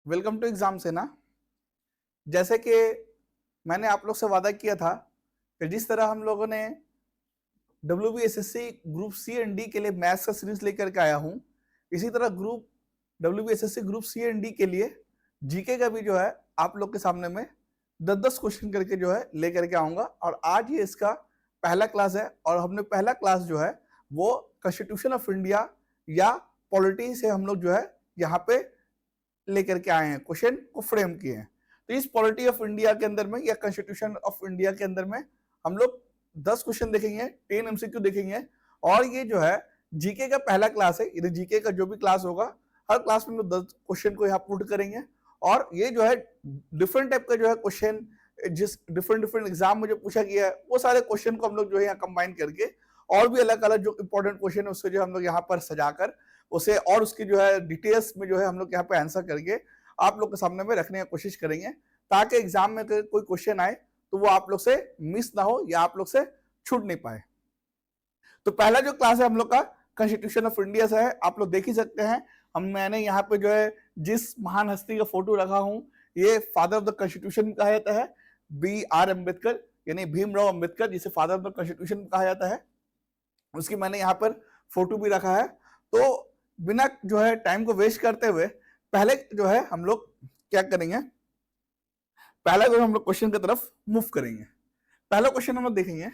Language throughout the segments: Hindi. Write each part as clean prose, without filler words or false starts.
वेलकम टू एग्जाम से ना। जैसे कि मैंने आप लोग से वादा किया था कि जिस तरह हम लोगों ने WBSSC group C and D के लिए मैथ्स का सीरीज लेकर के आया हूं, इसी तरह group WBSSC group C and D के लिए जीके का भी जो है आप लोग के सामने में 10-10 क्वेश्चन करके जो है लेकर के आऊंगा। और आज ये इसका पहला क्लास है और हमने पहला क्लास जो है वो कॉन्स्टिट्यूशन ऑफ इंडिया या पॉलिटी से हम लोग जो है यहाँ पे लेकर के आए हैं, क्वेश्चन को फ्रेम किए हैं। तो इस पॉलिटी ऑफ इंडिया के अंदर में या कॉन्स्टिट्यूशन ऑफ इंडिया के अंदर में हम लोग 10 क्वेश्चन देखेंगे, 10 एमसीक्यू देखेंगे। और ये जो है जीके का पहला क्लास है। ये जीके का जो भी क्लास होगा हर क्लास में हम लोग 10 क्वेश्चन को यहाँ पुट करेंगे। और ये जो है डिफरेंट टाइप का जो है क्वेश्चन, जिस डिफरेंट एग्जाम में जो पूछा गया है वो सारे क्वेश्चन को हम लोग जो है यहाँ कंबाइन करके और भी अलग अलग जो इंपॉर्टेंट क्वेश्चन है उससे जो हम लोग यहाँ पर सजाकर उसे और उसकी जो है डिटेल्स में जो है हम लोग यहाँ पे आंसर करके आप लोग के सामने में रखने की कोशिश करेंगे, ताकि एग्जाम में कोई क्वेश्चन आए तो वो आप लोग से मिस ना हो या आप लोग से छूट नहीं पाए। तो पहला जो क्लास है हम लोग का कॉन्स्टिट्यूशन ऑफ इंडिया से है, आप लोग देख ही सकते हैं। मैंने यहाँ पे जो है जिस महान हस्ती का फोटो रखा हूँ, ये फादर ऑफ द कॉन्स्टिट्यूशन कहा जाता है, BR अम्बेडकर, यानी भीमराव अम्बेडकर, जिसे फादर ऑफ द कॉन्स्टिट्यूशन कहा जाता है। उसकी मैंने यहाँ पर फोटो भी रखा है। तो बिना जो है टाइम को वेस्ट करते हुए पहले जो है हम लोग क्या करेंगे, पहला जो हम लोग क्वेश्चन की तरफ मूव करेंगे। पहला क्वेश्चन हम लोग देखेंगे।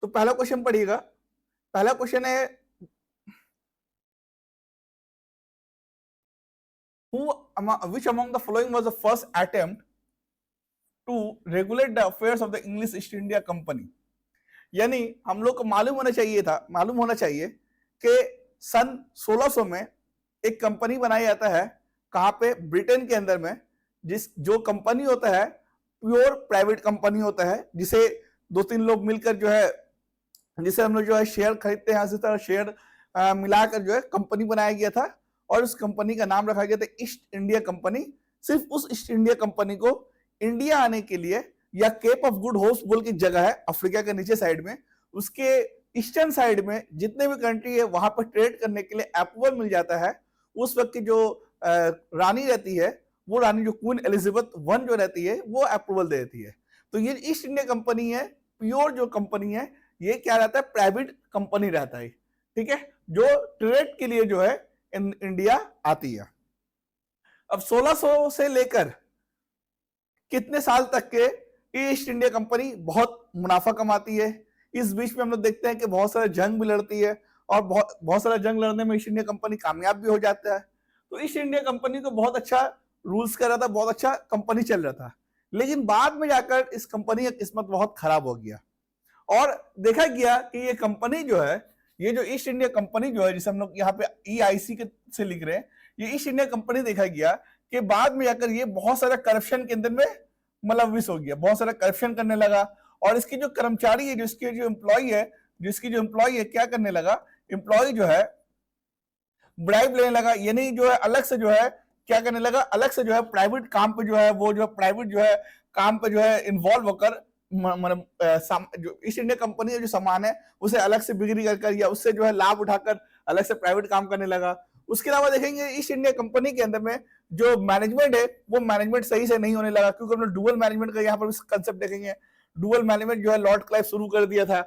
तो पहला क्वेश्चन पढ़िएगा। पहला क्वेश्चन है, which among the following was the first attempt to regulate the affairs of the English East India Company। यानी हम लोग को मालूम होना चाहिए कि सन 1600 में एक कंपनी बनाया जाता है, कहां पे, ब्रिटेन के अंदर में। जो कंपनी होता है प्योर प्राइवेट कंपनी होता है, जिसे 2-3 लोग मिलकर जो है, जिसे हम लोग जो है शेयर खरीदते हैं, इसी तरह शेयर मिलाकर जो है कंपनी बनाया गया था। और उस कंपनी का नाम रखा गया था ईस्ट इंडिया कंपनी। सिर्फ उस ईस्ट इंडिया कंपनी को इंडिया आने के लिए, या केप ऑफ गुड होप्स बोल की जगह है अफ्रीका के नीचे साइड में, उसके ईस्टर्न साइड में जितने भी कंट्री है वहां पर ट्रेड करने के लिए अप्रूवल मिल जाता है। उस वक्त की जो रानी रहती है, वो रानी जो क्वीन एलिजाबेथ वन जो रहती है, वो अप्रूवल दे देती है। तो ये ईस्ट इंडिया कंपनी है, प्योर जो कंपनी है, ये क्या रहता है, प्राइवेट कंपनी रहता है, ठीक है, जो ट्रेड के लिए जो है इंडिया आती है। अब 1600 से लेकर कितने साल तक के ईस्ट इंडिया कंपनी बहुत मुनाफा कमाती है। इस बीच में हम लोग देखते हैं कि बहुत सारा जंग भी लड़ती है, और बहुत सारा जंग लड़ने में ईस्ट इंडिया कंपनी कामयाब भी हो जाता है। तो ईस्ट इंडिया कंपनी को बहुत अच्छा रूल्स कर रहा था, बहुत अच्छा कंपनी चल रहा था। लेकिन बाद में जाकर इस कंपनी का किस्मत बहुत खराब हो गया, और देखा गया कि ये कंपनी जो है, ये जो ईस्ट इंडिया कंपनी जो है, जिसे हम लोग यहाँ पे EIC के से लिख रहे हैं, ये ईस्ट इंडिया कंपनी देखा गया कि बाद में जाकर ये बहुत सारा करप्शन के अंदर में मुलविस हो गया, बहुत सारा करप्शन करने लगा। और इसकी जो कर्मचारी है, जिसकी जो एम्प्लॉय है, क्या करने लगा, एम्प्लॉय जो है ब्राइब लेने लगा, यानी जो है अलग से जो है क्या करने लगा, अलग से जो है प्राइवेट काम पे जो है, वो जो प्राइवेट जो है काम पे जो है इन्वॉल्व होकर, मतलब जो ईस्ट इंडिया कंपनी का जो सामान है उसे अलग से बिक्री कर या उससे जो है लाभ उठाकर अलग से प्राइवेट काम करने लगा। उसके अलावा देखेंगे ईस्ट इंडिया कंपनी के अंदर में जो मैनेजमेंट है, वो मैनेजमेंट सही से नहीं होने लगा, क्योंकि हम लोग डुअल मैनेजमेंट का यहाँ पर कंसेप्ट देखेंगे। डुअल मैनेजमेंट जो है लॉर्ड क्लाइव शुरू कर दिया था,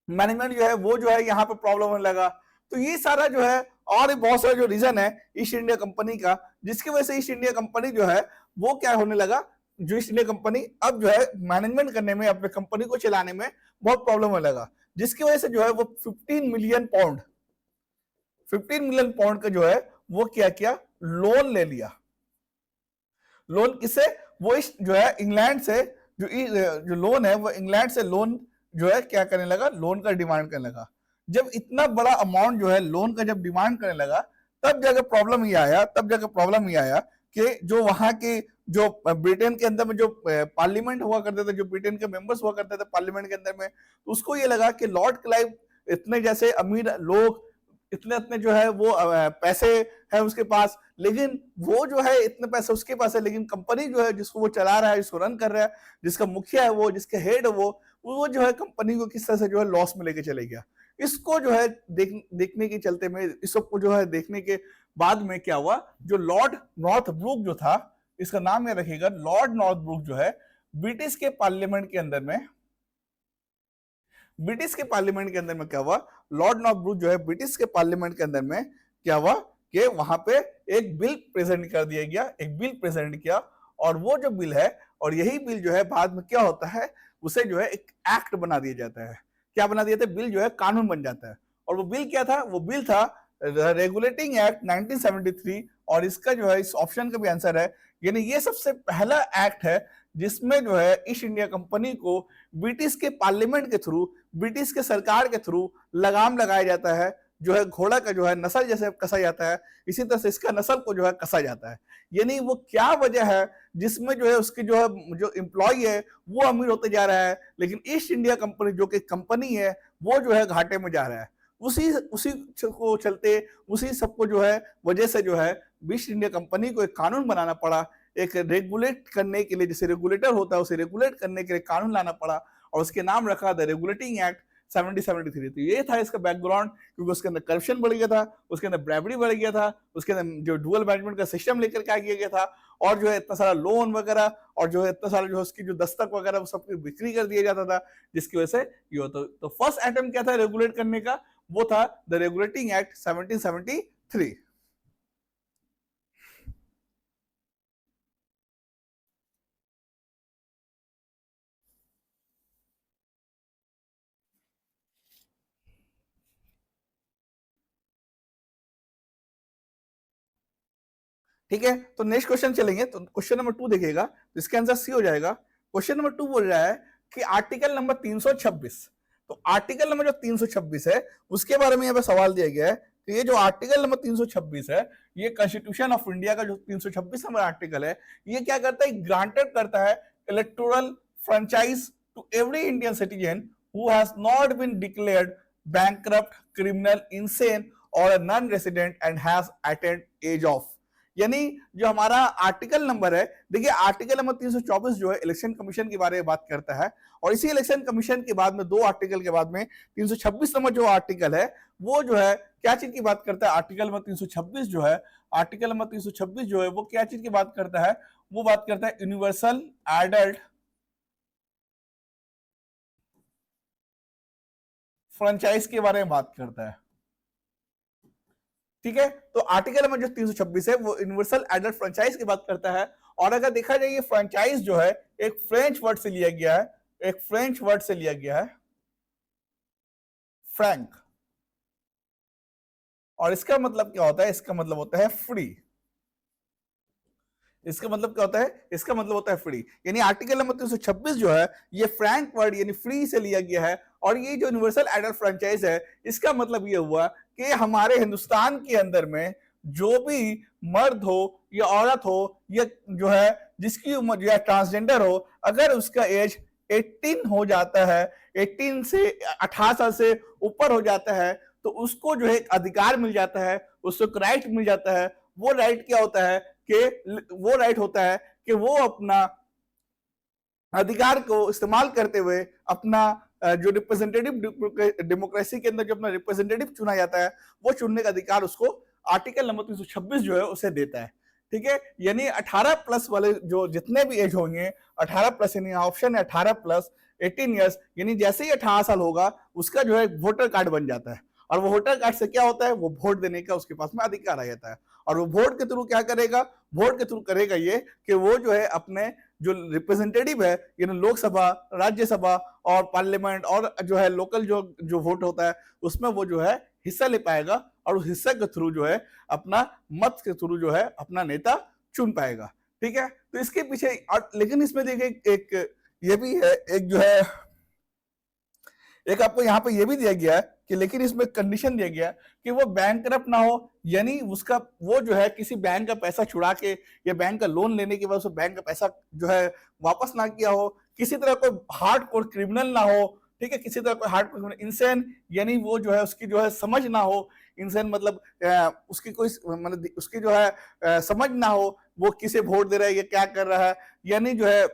मैनेजमेंट जो है वो जो है यहाँ पे प्रॉब्लम होने लगा। तो ये सारा जो है और बहुत सारा जो रीजन है ईस्ट इंडिया कंपनी का, जिसकी वजह से ईस्ट इंडिया कंपनी जो है वो क्या होने लगा, जो ईस्ट इंडिया कंपनी अब जो है मैनेजमेंट करने में, अपने कंपनी को चलाने में बहुत प्रॉब्लम होने लगा, जिसकी वजह से जो है वो 15 मिलियन पाउंड का जो है वो क्या किया, लोन ले लिया। लोन किससे, वो इस जो है इंग्लैंड से, जो लोन है वो इंग्लैंड से लोन जो है क्या करने लगा, लोन का डिमांड करने लगा। जब इतना बड़ा अमाउंट जो है लोन का जब डिमांड करने लगा, तब जाकर प्रॉब्लम ये आया कि जो वहां के, जो ब्रिटेन के अंदर में जो पार्लियामेंट हुआ करते थे, जो ब्रिटेन के मेंबर्स हुआ करते थे पार्लियामेंट के अंदर में, तो उसको ये लगा कि लॉर्ड क्लाइव इतने जैसे अमीर लोग, इतने जो है वो पैसे है उसके पास, लेकिन वो जो है इतने पैसे उसके पास है, लेकिन कंपनी जो है जिसको वो चला रहा है, जिसको रन कर रहा है, जिसका मुखिया है वो, जिसके हेड है वो जो है कंपनी को किस तरह से जो है लॉस में लेके चले गया। इसको जो है देखने के चलते में, इस सबको जो है देखने के बाद में क्या हुआ, जो लॉर्ड नॉर्थब्रुक जो था, इसका नाम याद रखिएगा, लॉर्ड नॉर्थब्रुक जो है ब्रिटिश के पार्लियामेंट के अंदर में, ब्रिटिश के पार्लियामेंट के अंदर में क्या हुआ, लॉर्ड नॉर्थब्रुक जो है ब्रिटिश के पार्लियामेंट के अंदर में क्या हुआ कि वहां पे एक बिल प्रेजेंट कर दिया गया, एक बिल प्रेजेंट किया, और वो जो बिल है, और यही बिल जो है बाद में क्या होता है, उसे जो है एक एक्ट बना दिया जाता है। क्या बना दिया था, बिल जो है कानून बन जाता है। और वो बिल क्या था, वो बिल था रेगुलेटिंग एक्ट 1973, और इसका जो है इस ऑप्शन का भी आंसर है, यानी ये सबसे पहला एक्ट है जिसमें जो है ईस्ट इंडिया कंपनी को ब्रिटिश के पार्लियामेंट के थ्रू, ब्रिटिश के सरकार के थ्रू लगाम लगाया जाता है। जो है घोड़ा का जो है नस्ल जैसे कसा जाता है, इसी तरह से इसका नस्ल को जो है कसा जाता है। यानी वो क्या वजह है जिसमें जो है उसकी जो है जो एम्प्लॉय है वो अमीर होते जा रहा है, लेकिन ईस्ट इंडिया कंपनी जो कि कंपनी है वो जो है घाटे में जा रहा है। उसी उसी को चलते, उसी सबको जो है वजह से जो है ईस्ट इंडिया कंपनी को एक कानून बनाना पड़ा, एक रेगुलेट करने के लिए, जैसे रेगुलेटर होता है उसे रेगुलेट करने के लिए कानून लाना पड़ा, और उसके नाम रखा द रेगुलेटिंग एक्ट 1773। तो ये था इसका बैकग्राउंड, क्योंकि उसके अंदर करप्शन बढ़ गया था, उसके अंदर ब्राइबरी बढ़ गया था, उसके अंदर जो डुअल मैनेजमेंट का सिस्टम लेकर के आ गया था, और जो है इतना सारा लोन वगैरह, और जो है इतना सारा जो है उसकी जो दस्तक वगैरह सबकी बिक्री कर दिया जाता था, जिसकी वजह से ये होता। तो फर्स्ट अटेम्प्ट क्या था रेगुलेट करने का, वो था द रेगुलेटिंग एक्ट 1773। ठीक है, तो नेक्स्ट क्वेश्चन चलेंगे। तो क्वेश्चन नंबर 2 देखिएगा, तो इसका आंसर सी हो जाएगा। क्वेश्चन नंबर 2 बोल रहा है कि आर्टिकल नंबर 326, तो आर्टिकल नंबर जो 326 है उसके बारे में यहाँ पे सवाल दिया गया है। तो ये जो आर्टिकल नंबर 326 है, ये कॉन्स्टिट्यूशन ऑफ इंडिया का जो 326 नंबर आर्टिकल है, ये क्या करता है, ग्रांटेड करता है electoral franchise to every Indian citizen who has not been declared bankrupt, criminal, insane और non resident and has attained age of. यानी जो हमारा आर्टिकल नंबर है, देखिए आर्टिकल नंबर 324 जो है इलेक्शन कमीशन के बारे में बात करता है, और इसी इलेक्शन कमीशन के बाद में दो आर्टिकल के बाद में 326 नंबर जो आर्टिकल है वो जो है क्या चीज की बात करता है, आर्टिकल नंबर 326 जो है, आर्टिकल नंबर 326 जो है वो क्या चीज की बात करता है, वो बात करता है यूनिवर्सल एडल्ट फ्रेंचाइज के बारे में बात करता है। ठीक है, तो आर्टिकल नंबर जो 326 है वो यूनिवर्सल एडल्ट फ्रेंचाइज की बात करता है। और अगर देखा जाए ये फ्रेंचाइज जो है एक फ्रेंच वर्ड से लिया गया है, एक फ्रेंच वर्ड से लिया गया है, फ्रैंक, और इसका मतलब क्या होता है, इसका मतलब होता है फ्री। इसका मतलब क्या होता है, इसका मतलब होता है फ्री। यानी आर्टिकल नंबर 326 जो है ये फ्रैंक वर्ड यानी फ्री से लिया गया है, और ये जो यूनिवर्सल एडल्ट फ्रेंचाइज है इसका मतलब ये हुआ कि हमारे हिंदुस्तान के अंदर में जो भी मर्द हो या औरत हो या जो है जिसकी उम्र या ट्रांसजेंडर हो, अगर उसका एज 18 हो जाता है, 18 से 18 साल से ऊपर हो जाता है, तो उसको जो है अधिकार मिल जाता है, उसको राइट मिल जाता है। वो राइट क्या होता है कि वो राइट होता है कि वो अपना अधिकार को इस्तेमाल करते हुए अपना जो रिप्रेजेंटेटिव डेमोक्रेसी के अंदर जो अपना रिप्रेजेंटेटिव चुना जाता है वो चुनने का अधिकार उसको आर्टिकल नंबर 326 जो है उसे देता है। ठीक है, यानी 18 प्लस वाले जो जितने भी एज होंगे, 18 प्लस यानी ऑप्शन है 18 प्लस 18 ईयर्स, यानी जैसे ही 18 साल होगा उसका जो है वोटर कार्ड बन जाता है, और वो वोटर कार्ड से क्या होता है, वो वोट देने का उसके पास में अधिकार आ जाता है। और वो वोट के थ्रू क्या करेगा, वोट के थ्रू करेगा ये कि वो जो है अपने जो रिप्रेजेंटेटिव है यानी लोकसभा, राज्यसभा और पार्लियामेंट और जो है लोकल जो जो वोट होता है उसमें वो जो है हिस्सा ले पाएगा, और उस हिस्से के थ्रू जो है अपना मत के थ्रू जो है अपना नेता चुन पाएगा। ठीक है, तो इसके पीछे लेकिन इसमें देखिए एक ये भी है, एक जो है एक आपको यहाँ पे ये भी दिया गया है कि लेकिन इसमें कंडीशन दिया गया कि वो बैंक करप्ट ना हो, यानी उसका वो जो है किसी बैंक का पैसा छुड़ा के या बैंक का लोन लेने के बाद उस बैंक का पैसा जो है वापस ना किया हो, किसी तरह कोई हार्ड कोर क्रिमिनल ना हो। ठीक है, किसी तरह कोई हार्ड कोर इंसान यानी वो जो है उसकी जो है समझ ना हो, इंसान मतलब उसकी कोई मतलब उसकी जो है समझ ना हो वो किसे वोट दे रहा है या क्या कर रहा है, यानी जो है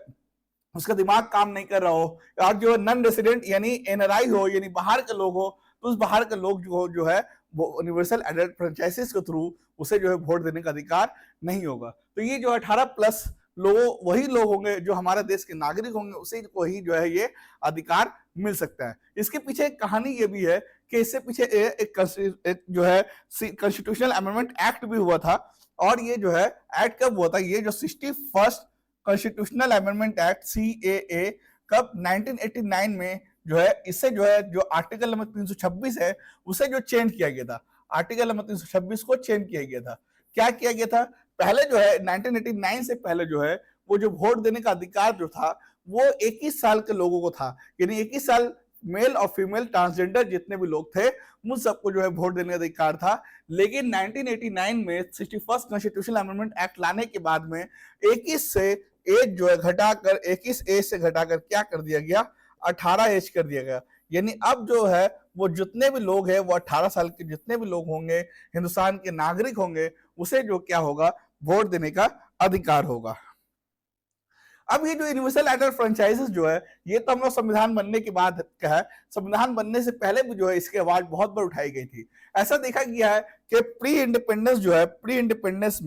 उसका दिमाग काम नहीं कर रहा हो, और जो नॉन रेसिडेंट यानी एनआरआई हो यानी बाहर के लोग हो, तो उस बाहर के लोग जो है वो यूनिवर्सल एडल्ट फ्रेंचाइजीज के थ्रू उसे जो है वोट देने का अधिकार नहीं होगा। तो ये जो 18+ लोगों वही लोग होंगे जो हमारे देश के नागरिक होंगे, उसी को ही जो है ये अधिकार मिल सकता है। इसके पीछे एक कहानी ये भी है कि इससे पीछे एक जो है कॉन्स्टिट्यूशनल अमेंडमेंट एक्ट भी हुआ था, और ये जो है एक्ट कब हुआ था, ये जो 61st constitutional amendment act CAA कब 1989 में जो है, इससे जो है जो आर्टिकल नंबर 326 है उसे जो चेंज किया गया था, आर्टिकल नंबर 326 को चेंज किया गया था। क्या किया गया था, पहले जो है 1989 से पहले जो है वो जो वोट देने का अधिकार जो था वो 21 साल के लोगों को था, यानी 21 साल मेल और फीमेल ट्रांसजेंडर जितने भी लोग थे उन सबको जो है वोट देने का अधिकार था। लेकिन 1989 में 61st कॉन्स्टिट्यूशनल अमेंडमेंट एक्ट लाने के बाद में 21 से एज जो है घटाकर 21 एज से घटाकर क्या कर दिया गया, 18 एज कर दिया गया। यानी अब जो है वो जितने भी लोग हैं वो 18 साल के जितने भी लोग होंगे, हिंदुस्तान के नागरिक होंगे, उसे जो क्या होगा, वोट देने का अधिकार होगा। अब ये जो यूनिवर्सल एडल्ट फ्रेंचाइजेस जो है, ये तो हम लोग संविधान बनने के बाद का है, संविधान बनने से पहले भी जो है इसकी आवाज बहुत बार उठाई गई थी। ऐसा देखा गया है कि प्री इंडिपेंडेंस जो है, प्री इंडिपेंडेंस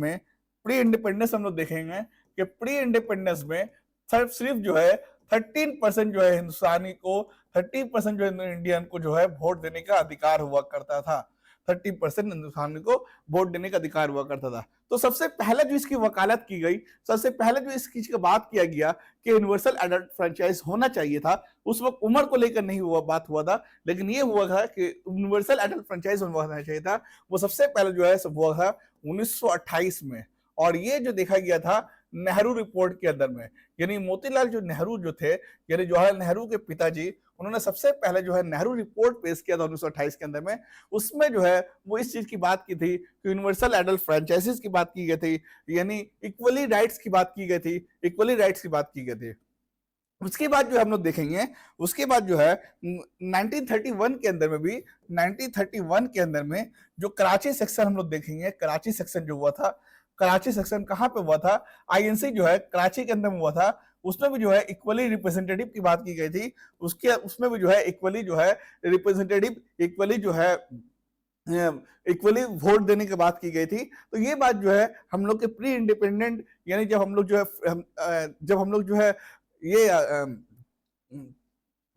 हम लोग देखेंगे कि प्री इंडिपेंडेंस में सिर्फ जो है 13% जो है हिंदुस्तानी को, 30% जो है इंडियन को जो है वोट देने का अधिकार हुआ करता था। 30% हिंदुस्तानी को वोट देने का अधिकार हुआ करता था। तो सबसे पहले जो इसकी वकालत की गई, सबसे पहले जो इस चीज की बात किया गया कि यूनिवर्सल एडल्ट फ्रेंचाइज होना चाहिए था, उस वक्त उम्र को लेकर नहीं बात हुआ था, लेकिन ये हुआ था कि यूनिवर्सल एडल्ट फ्रेंचाइज होना चाहिए था। वो सबसे पहले जो है सब हुआ था 1928 में, और ये जो देखा गया था नेहरू रिपोर्ट के अंदर में। यानी मोतीलाल जो नेहरू जो थे, यानी जवाहरलाल नेहरू के पिताजी, उन्होंने सबसे पहले जो है नेहरू रिपोर्ट पेश किया था 1928 के अंदर में। उसमें जो है वो इस चीज की बात की थी कि यूनिवर्सल एडल्ट फ्रेंचाइजीज की बात की गई थी, यानी इक्वली राइट्स की बात की गई थी, इक्वली राइट्स की बात की गई थी। उसके बाद जो हम लोग देखेंगे, उसके बाद जो है 1931 के अंदर में भी, 1931 के अंदर में जो कराची सेक्शन हम लोग देखेंगे, कराची सेक्शन जो हुआ था, कराची सेक्शन कहाँ पे हुआ था, INC जो है कराची के अंदर में हुआ था। उसमें भी जो है इक्वली रिप्रेजेंटेटिव की बात की गई थी, उसमें भी जो है इक्वली जो है रिप्रेजेंटेटिव, इक्वली जो है इक्वली वोट देने की बात की गई थी। तो ये बात जो है हम लोग के प्री इंडिपेंडेंट, यानी जब हम लोग जो है जब हम लोग जो है ये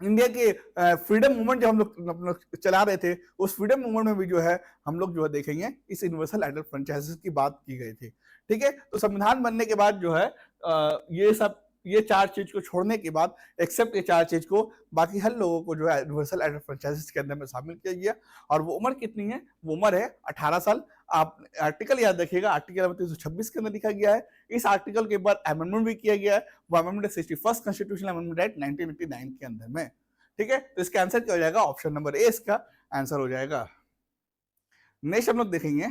इंडिया के फ्रीडम मूवमेंट जब हम लोग चला रहे थे, उस फ्रीडम मूवमेंट में भी जो है हम लोग जो है देखेंगे इस यूनिवर्सल एडल्ट फ्रेंचाइजेस की बात की गई थी। ठीक है, तो संविधान बनने के बाद जो है ये 4 चीज को छोड़ने के बाद, एक्सेप्ट ये 4 चीज को, बाकी हर लोगों को जो है यूनिवर्सल एडल्ट फ्रेंचाइजेस के अंदर में शामिल किया गया। और वो उम्र कितनी है, वो उम्र है 18 साल। आप आर्टिकल याद रखिएगा, आर्टिकल 326 के अंदर लिखा गया है। इस आर्टिकल के बाद अमेंडमेंट भी किया गया है, वो amendment 61st constitutional amendment act 1989 के अंदर में। ठीक है, तो इसका आंसर क्या हो जाएगा, ऑप्शन नंबर ए इसका आंसर हो जाएगा। नेक्स्ट हम लोग देखेंगे,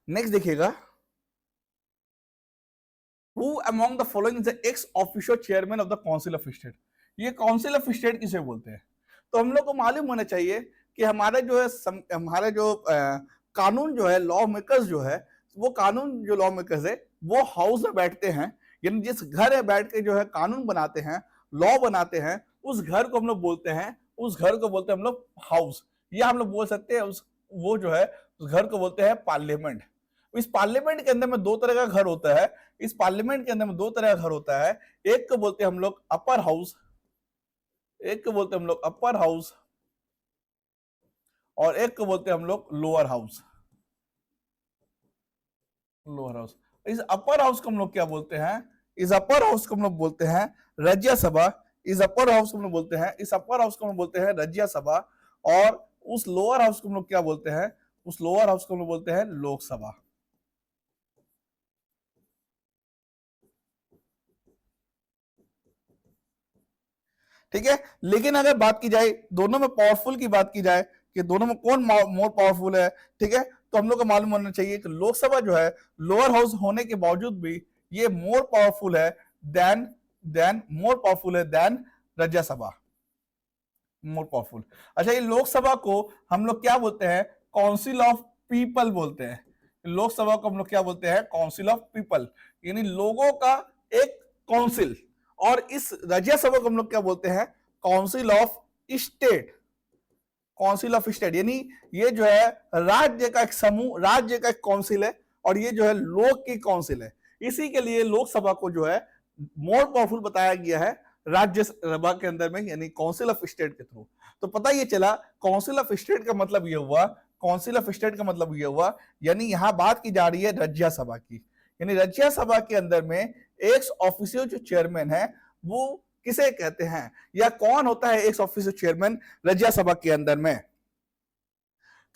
नेक्स्ट देखिएगा, Who among the following is the ex officio chairman of the Council of State? ये काउंसिल ऑफ स्टेट किसे बोलते हैं? तो हम लोग को मालूम होना चाहिए कि हमारे जो है हमारे जो कानून जो है, लॉ मेकर्स जो है, वो कानून जो लॉ मेकर्स है वो हाउस में बैठते हैं, यानी जिस घर में बैठ के जो है कानून बनाते हैं, लॉ बनाते हैं, उस घर को हम लोग बोलते हैं, उस घर को बोलते हैं हम लोग हाउस, या हम लोग बोल सकते हैं उस वो जो है उस घर को बोलते हैं पार्लियामेंट। इस पार्लियामेंट के अंदर में 2 तरह का घर होता है, इस पार्लियामेंट के अंदर में 2 तरह का घर होता है। एक को बोलते हैं हम लोग अपर हाउस, एक को बोलते हैं हम लोग अपर हाउस, और एक को बोलते हैं हम लोग लोअर हाउस, लोअर हाउस। इस अपर हाउस को हम लोग क्या बोलते हैं, इस अपर हाउस को हम लोग बोलते हैं राज्यसभा, इस अपर हाउस को हम लोग बोलते हैं, इस अपर हाउस को हम बोलते हैं राज्यसभा, और उस लोअर हाउस को हम लोग क्या बोलते हैं, उस लोअर हाउस को हम लोग बोलते हैं लोकसभा। ठीक है, लेकिन अगर बात की जाए दोनों में पावरफुल की बात की जाए कि दोनों में कौन मोर पावरफुल है, ठीक है, तो हम लोग को मालूम होना चाहिए कि लोकसभा जो है लोअर हाउस होने के बावजूद भी ये मोर पावरफुल है देन राज्यसभा, मोर पावरफुल। अच्छा, ये लोकसभा को हम लोग क्या बोलते हैं, काउंसिल ऑफ पीपल बोलते हैं, लोकसभा को हम लोग क्या बोलते हैं, काउंसिल ऑफ पीपल, यानी लोगों का एक काउंसिल। और इस राज्यसभा को हम लोग क्या बोलते हैं, council of state, council of state, यानी ये जो है राज्य का एक समूह, राज्य का एक काउंसिल है, और ये जो है लोक की काउंसिल है। इसी के लिए लोकसभा को जो है मोर पावरफुल बताया गया है राज्यसभा के अंदर में, यानी काउंसिल ऑफ स्टेट के थ्रू। तो पता ये चला काउंसिल ऑफ स्टेट का मतलब ये हुआ, काउंसिल ऑफ स्टेट का मतलब ये हुआ, यानी यहां बात की जा रही है राज्यसभा की, यानी राज्यसभा के अंदर में एक्स ऑफिशियो जो चेयरमैन है वो किसे कहते हैं, या कौन होता है एक्स ऑफिशियो चेयरमैन राज्यसभा के अंदर में।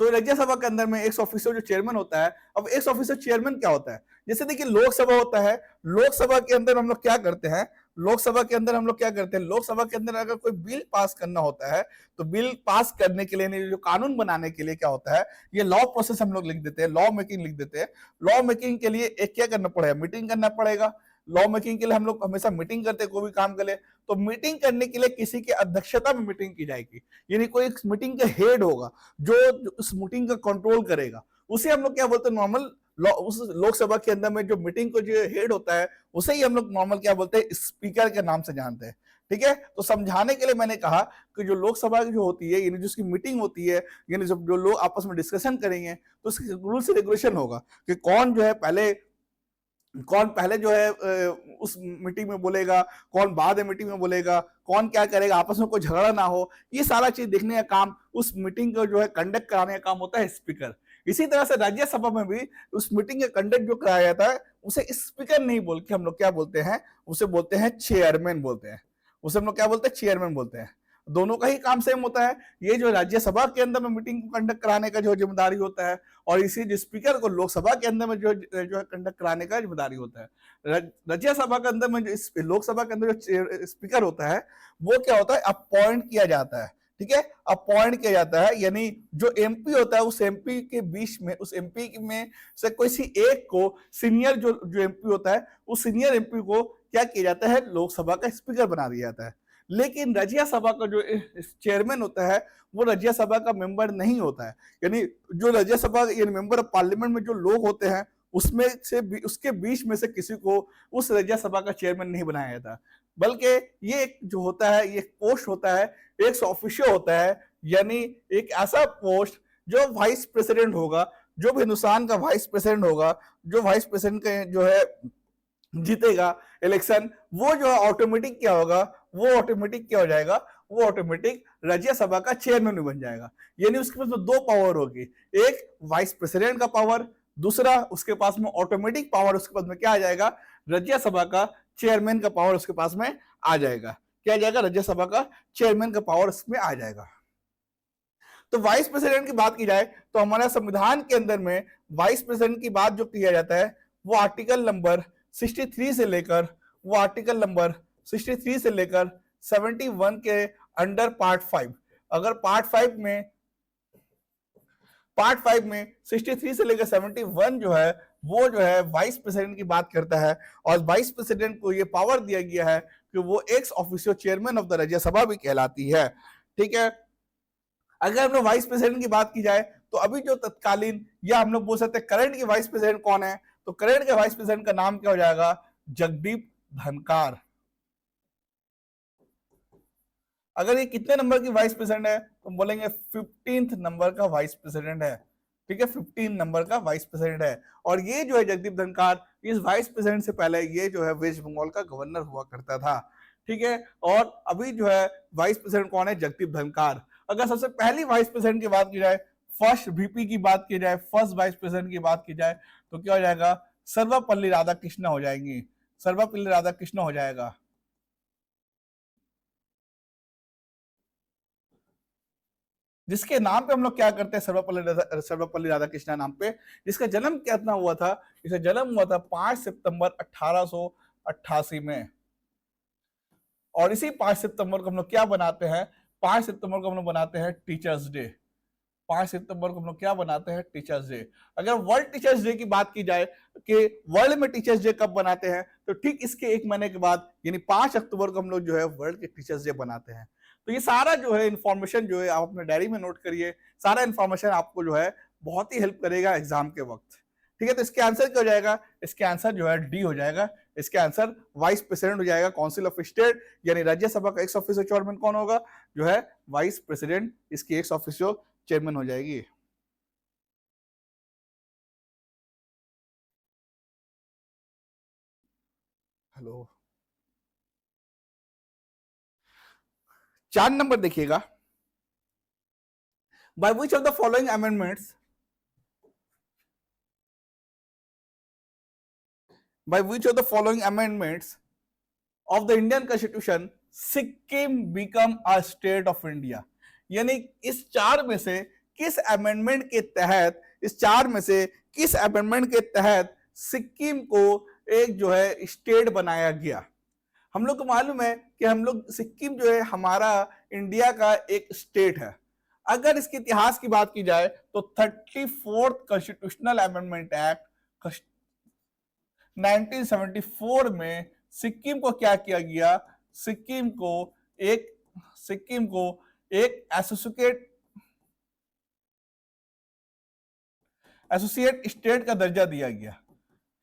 तो राज्यसभा के अंदर में एक्स ऑफिशियो जो चेयरमैन होता है, अब एक्स ऑफिशियो चेयरमैन क्या होता है, जैसे देखिए लोकसभा होता है, लोकसभा के अंदर हम लोग क्या करते हैं, लोकसभा के अंदर हम लोग क्या करते हैं, लोकसभा के अंदर अगर कोई बिल पास करना होता है तो बिल पास करने के लिए, जो कानून बनाने के लिए क्या होता है, ये लॉ प्रोसेस हम लोग लिख देते हैं, लॉ मेकिंग लिख देते हैं। लॉ मेकिंग के लिए एक क्या करना पड़ेगा, मीटिंग करना पड़ेगा। लॉ मेकिंग के लिए हम लोग हमेशा मीटिंग करते हैं, कोई भी काम के लिए, तो मीटिंग करने के लिए किसी की अध्यक्षता में मीटिंग की जाएगी, यानी कोई एक मीटिंग का हेड होगा जो उस मीटिंग का कंट्रोल करेगा, उसे हम लोग क्या बोलते हैं, नॉर्मल उस लोकसभा के अंदर में जो मीटिंग को जो हेड होता है उसे ही हम लोग नॉर्मल क्या बोलते हैं, स्पीकर के नाम से जानते हैं। ठीक है, तो समझाने के लिए मैंने कहा कि जो लोकसभा जो होती है, यानी जिसकी मीटिंग होती है, यानी जब जो लोग आपस में डिस्कशन करेंगे तो उसकी रूल्स रेगुलेशन होगा कि कौन जो है कौन पहले जो है उस मीटिंग में बोलेगा, कौन बाद में मीटिंग में बोलेगा, कौन क्या करेगा, आपस में कोई झगड़ा ना हो, ये सारा चीज देखने का काम, उस मीटिंग को जो है कंडक्ट कराने का काम होता है स्पीकर। इसी तरह से राज्यसभा में भी उस मीटिंग का कंडक्ट जो कराया जाता है उसे स्पीकर नहीं बोल के हम लोग क्या बोलते हैं, उसे बोलते हैं चेयरमैन बोलते हैं, उसे हम लोग क्या बोलते हैं, चेयरमैन बोलते हैं। दोनों का ही काम सेम होता है, ये जो राज्यसभा के अंदर में मीटिंग को कंडक्ट कराने का जो जिम्मेदारी होता है, और इसी जो स्पीकर को लोकसभा के अंदर में जो है कंडक्ट कराने का जिम्मेदारी होता है। राज्यसभा के अंदर में जो लोकसभा के अंदर जो स्पीकर होता है वो क्या होता है, अपॉइंट किया जाता है। ठीक है, अपॉइंट किया जाता है, यानी जो एमपी होता है उस एमपी के बीच में, उस एमपी में से कोई सी एक को सीनियर जो एमपी होता है, उस सीनियर एमपी को क्या किया जाता है, लोकसभा का स्पीकर बना दिया जाता है। लेकिन राज्यसभा का जो चेयरमैन होता है वो राज्यसभा का मेंबर नहीं होता है, यानी जो राज्यसभा यानी मेंबर ऑफ पार्लियामेंट में जो लोग होते हैं उसमें से उसके बीच में से किसी को उस राज्यसभा का चेयरमैन नहीं बनाया जाता, बल्कि ये एक जो होता है, ये पोस्ट होता है, एक ऑफिशियल होता है, यानी एक ऐसा पोस्ट जो वाइस प्रेसिडेंट होगा, जो भी हिंदुस्तान का वाइस प्रेसिडेंट होगा, जो वाइस प्रेसिडेंट का जो है जीतेगा इलेक्शन, वो जो है ऑटोमेटिक क्या होगा, वो ऑटोमेटिक क्या हो जाएगा, वो ऑटोमेटिक राज्यसभा का चेयरमैन बन जाएगा। यानी उसके पास दो पावर होगी, एक वाइस प्रेसिडेंट का पावर, दूसरा उसके पास में ऑटोमेटिक पावर, उसके पास में क्या आ जाएगा, राज्यसभा का चेयरमैन का पावर उसके पास में आ जाएगा। क्या आ जाएगा, राज्यसभा का चेयरमैन का पावर उसमें आ जाएगा। तो वाइस प्रेसिडेंट की बात की जाए तो हमारे संविधान के अंदर में वाइस प्रेसिडेंट की बात जो किया जाता है वो आर्टिकल नंबर 63 से लेकर, वो आर्टिकल नंबर 63 से लेकर 71 के अंडर पार्ट 5, अगर पार्ट 5 में 63 से लेकर 71 जो है वो जो है वाइस प्रेसिडेंट की बात करता है, और वाइस प्रेसिडेंट को ये पावर दिया गया है कि वो ex officio chairman of the Rajya Sabha भी कहलाती है। ठीक है, अगर हम लोग वाइस प्रेसिडेंट की बात की जाए तो अभी जो तत्कालीन, या हम लोग बोल सकते हैं करंट के वाइस प्रेसिडेंट कौन है, तो करंट के वाइस प्रेसिडेंट का नाम क्या हो जाएगा, जगदीप धनखड़। अगर ये कितने नंबर की वाइस प्रेसिडेंट है तो हम बोलेंगे 15th नंबर का वाइस प्रेसिडेंट है। ठीक है, 15 नंबर का वाइस प्रेसिडेंट है, और ये जो है जगदीप धनखड़, इस वाइस प्रेसिडेंट से पहले ये जो है वेस्ट बंगाल का गवर्नर हुआ करता था। ठीक है, और अभी जो है वाइस प्रेसिडेंट कौन है, जगदीप धनखड़। अगर सबसे पहली वाइस प्रेसिडेंट की बात की जाए, फर्स्ट वीपी की बात की जाए, फर्स्ट वाइस प्रेसिडेंट की बात की जाए तो क्या हो जाएगा, सर्वपल्ली राधाकृष्ण हो जाएंगी, सर्वपल्ली राधाकृष्ण हो जाएगा। जिसके नाम पे हम लोग क्या करते हैं, सर्वपल्ली राधाकृष्ण नाम पे, जिसका जन्म कितना हुआ था, इसका जन्म हुआ था 5 सितंबर 1888 में। और इसी 5 सितंबर को हम लोग क्या बनाते हैं, 5 सितंबर को हम लोग बनाते हैं टीचर्स डे। 5 सितंबर को हम लोग क्या बनाते हैं, टीचर्स डे। अगर वर्ल्ड टीचर्स डे की बात की जाए कि वर्ल्ड में टीचर्स डे कब बनाते हैं, तो ठीक इसके 1 महीने के बाद यानी 5 अक्टूबर को हम लोग जो है वर्ल्ड के टीचर्स डे बनाते हैं। तो ये सारा जो है इन्फॉर्मेशन जो है आप अपने डायरी में नोट करिए, सारा इन्फॉर्मेशन आपको जो है बहुत ही हेल्प करेगा एग्जाम के वक्त। ठीक है, तो इसके आंसर क्या हो जाएगा, इसके आंसर जो है डी हो जाएगा, इसके आंसर वाइस प्रेसिडेंट हो जाएगा। काउंसिल ऑफ स्टेट यानी राज्यसभा का एक्स ऑफिशियो चेयरमैन कौन होगा, जो है वाइस प्रेसिडेंट, इसकी एक्स ऑफिशियो चेयरमैन हो जाएगी। हेलो, 4 नंबर देखिएगा, by which of the following amendments by which of the following amendments of the Indian Constitution Sikkim become a state of India। यानी इस 4 में से किस अमेंडमेंट के तहत, इस 4 में से किस अमेंडमेंट के तहत सिक्किम को एक जो है स्टेट बनाया गया। हम लोग को मालूम है कि हम लोग सिक्किम जो है हमारा इंडिया का एक स्टेट है। अगर इसके इतिहास की बात की जाए तो 34th कॉन्स्टिट्यूशनल अमेंडमेंट एक्ट 1974 में सिक्किम को क्या किया गया, सिक्किम को एक एसोसिएट स्टेट का दर्जा दिया गया।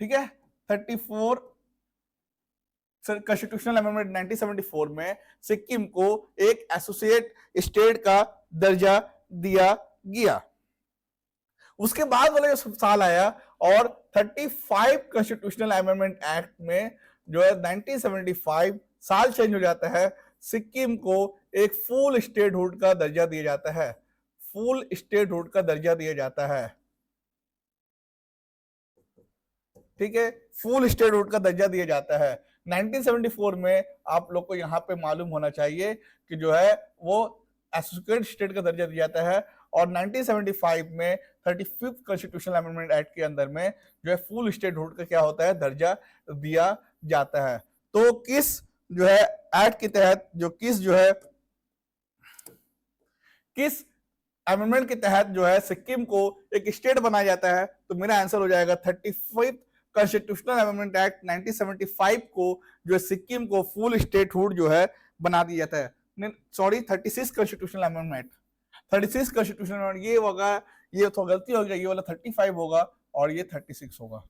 ठीक है, 34 कॉन्स्टिट्यूशनल अमेंडमेंट 1974 में सिक्किम को एक एसोसिएट स्टेट का दर्जा दिया गया। उसके बाद वाला जो साल आया और 35 कॉन्स्टिट्यूशनल अमेंडमेंट एक्ट में जो है 1975 साल चेंज हो जाता है, सिक्किम को एक फुल स्टेटहुड का दर्जा दिया जाता है, फुल स्टेटहुड का दर्जा दिया जाता है। ठीक है, फुल स्टेटहुड का दर्जा दिया जाता है। 1974 में आप लोग को यहाँ पे मालूम होना चाहिए कि जो है वो एसोसिएटेड स्टेट का दर्जा दिया जाता है, और 1975 में 35th कॉन्स्टिट्यूशनल अमेंडमेंट एक्ट के अंदर में जो है फुल स्टेटहुड का क्या होता है, दर्जा दिया जाता है। तो किस जो है एक्ट के तहत किस अमेंडमेंट के तहत जो है सिक्किम को एक स्टेट बनाया जाता है, तो मेरा आंसर हो जाएगा 35th कॉन्स्टिट्यूशनल अमेंडमेंट एक्ट 1975 को जो है सिक्किम को फुल स्टेटहुड जो है बना दिया जाता है। Sorry, 36 constitutional amendment, 36 constitutional amendment, ये होगा, ये तो गलती हो गई, ये वाला 35 होगा और ये 36 होगा।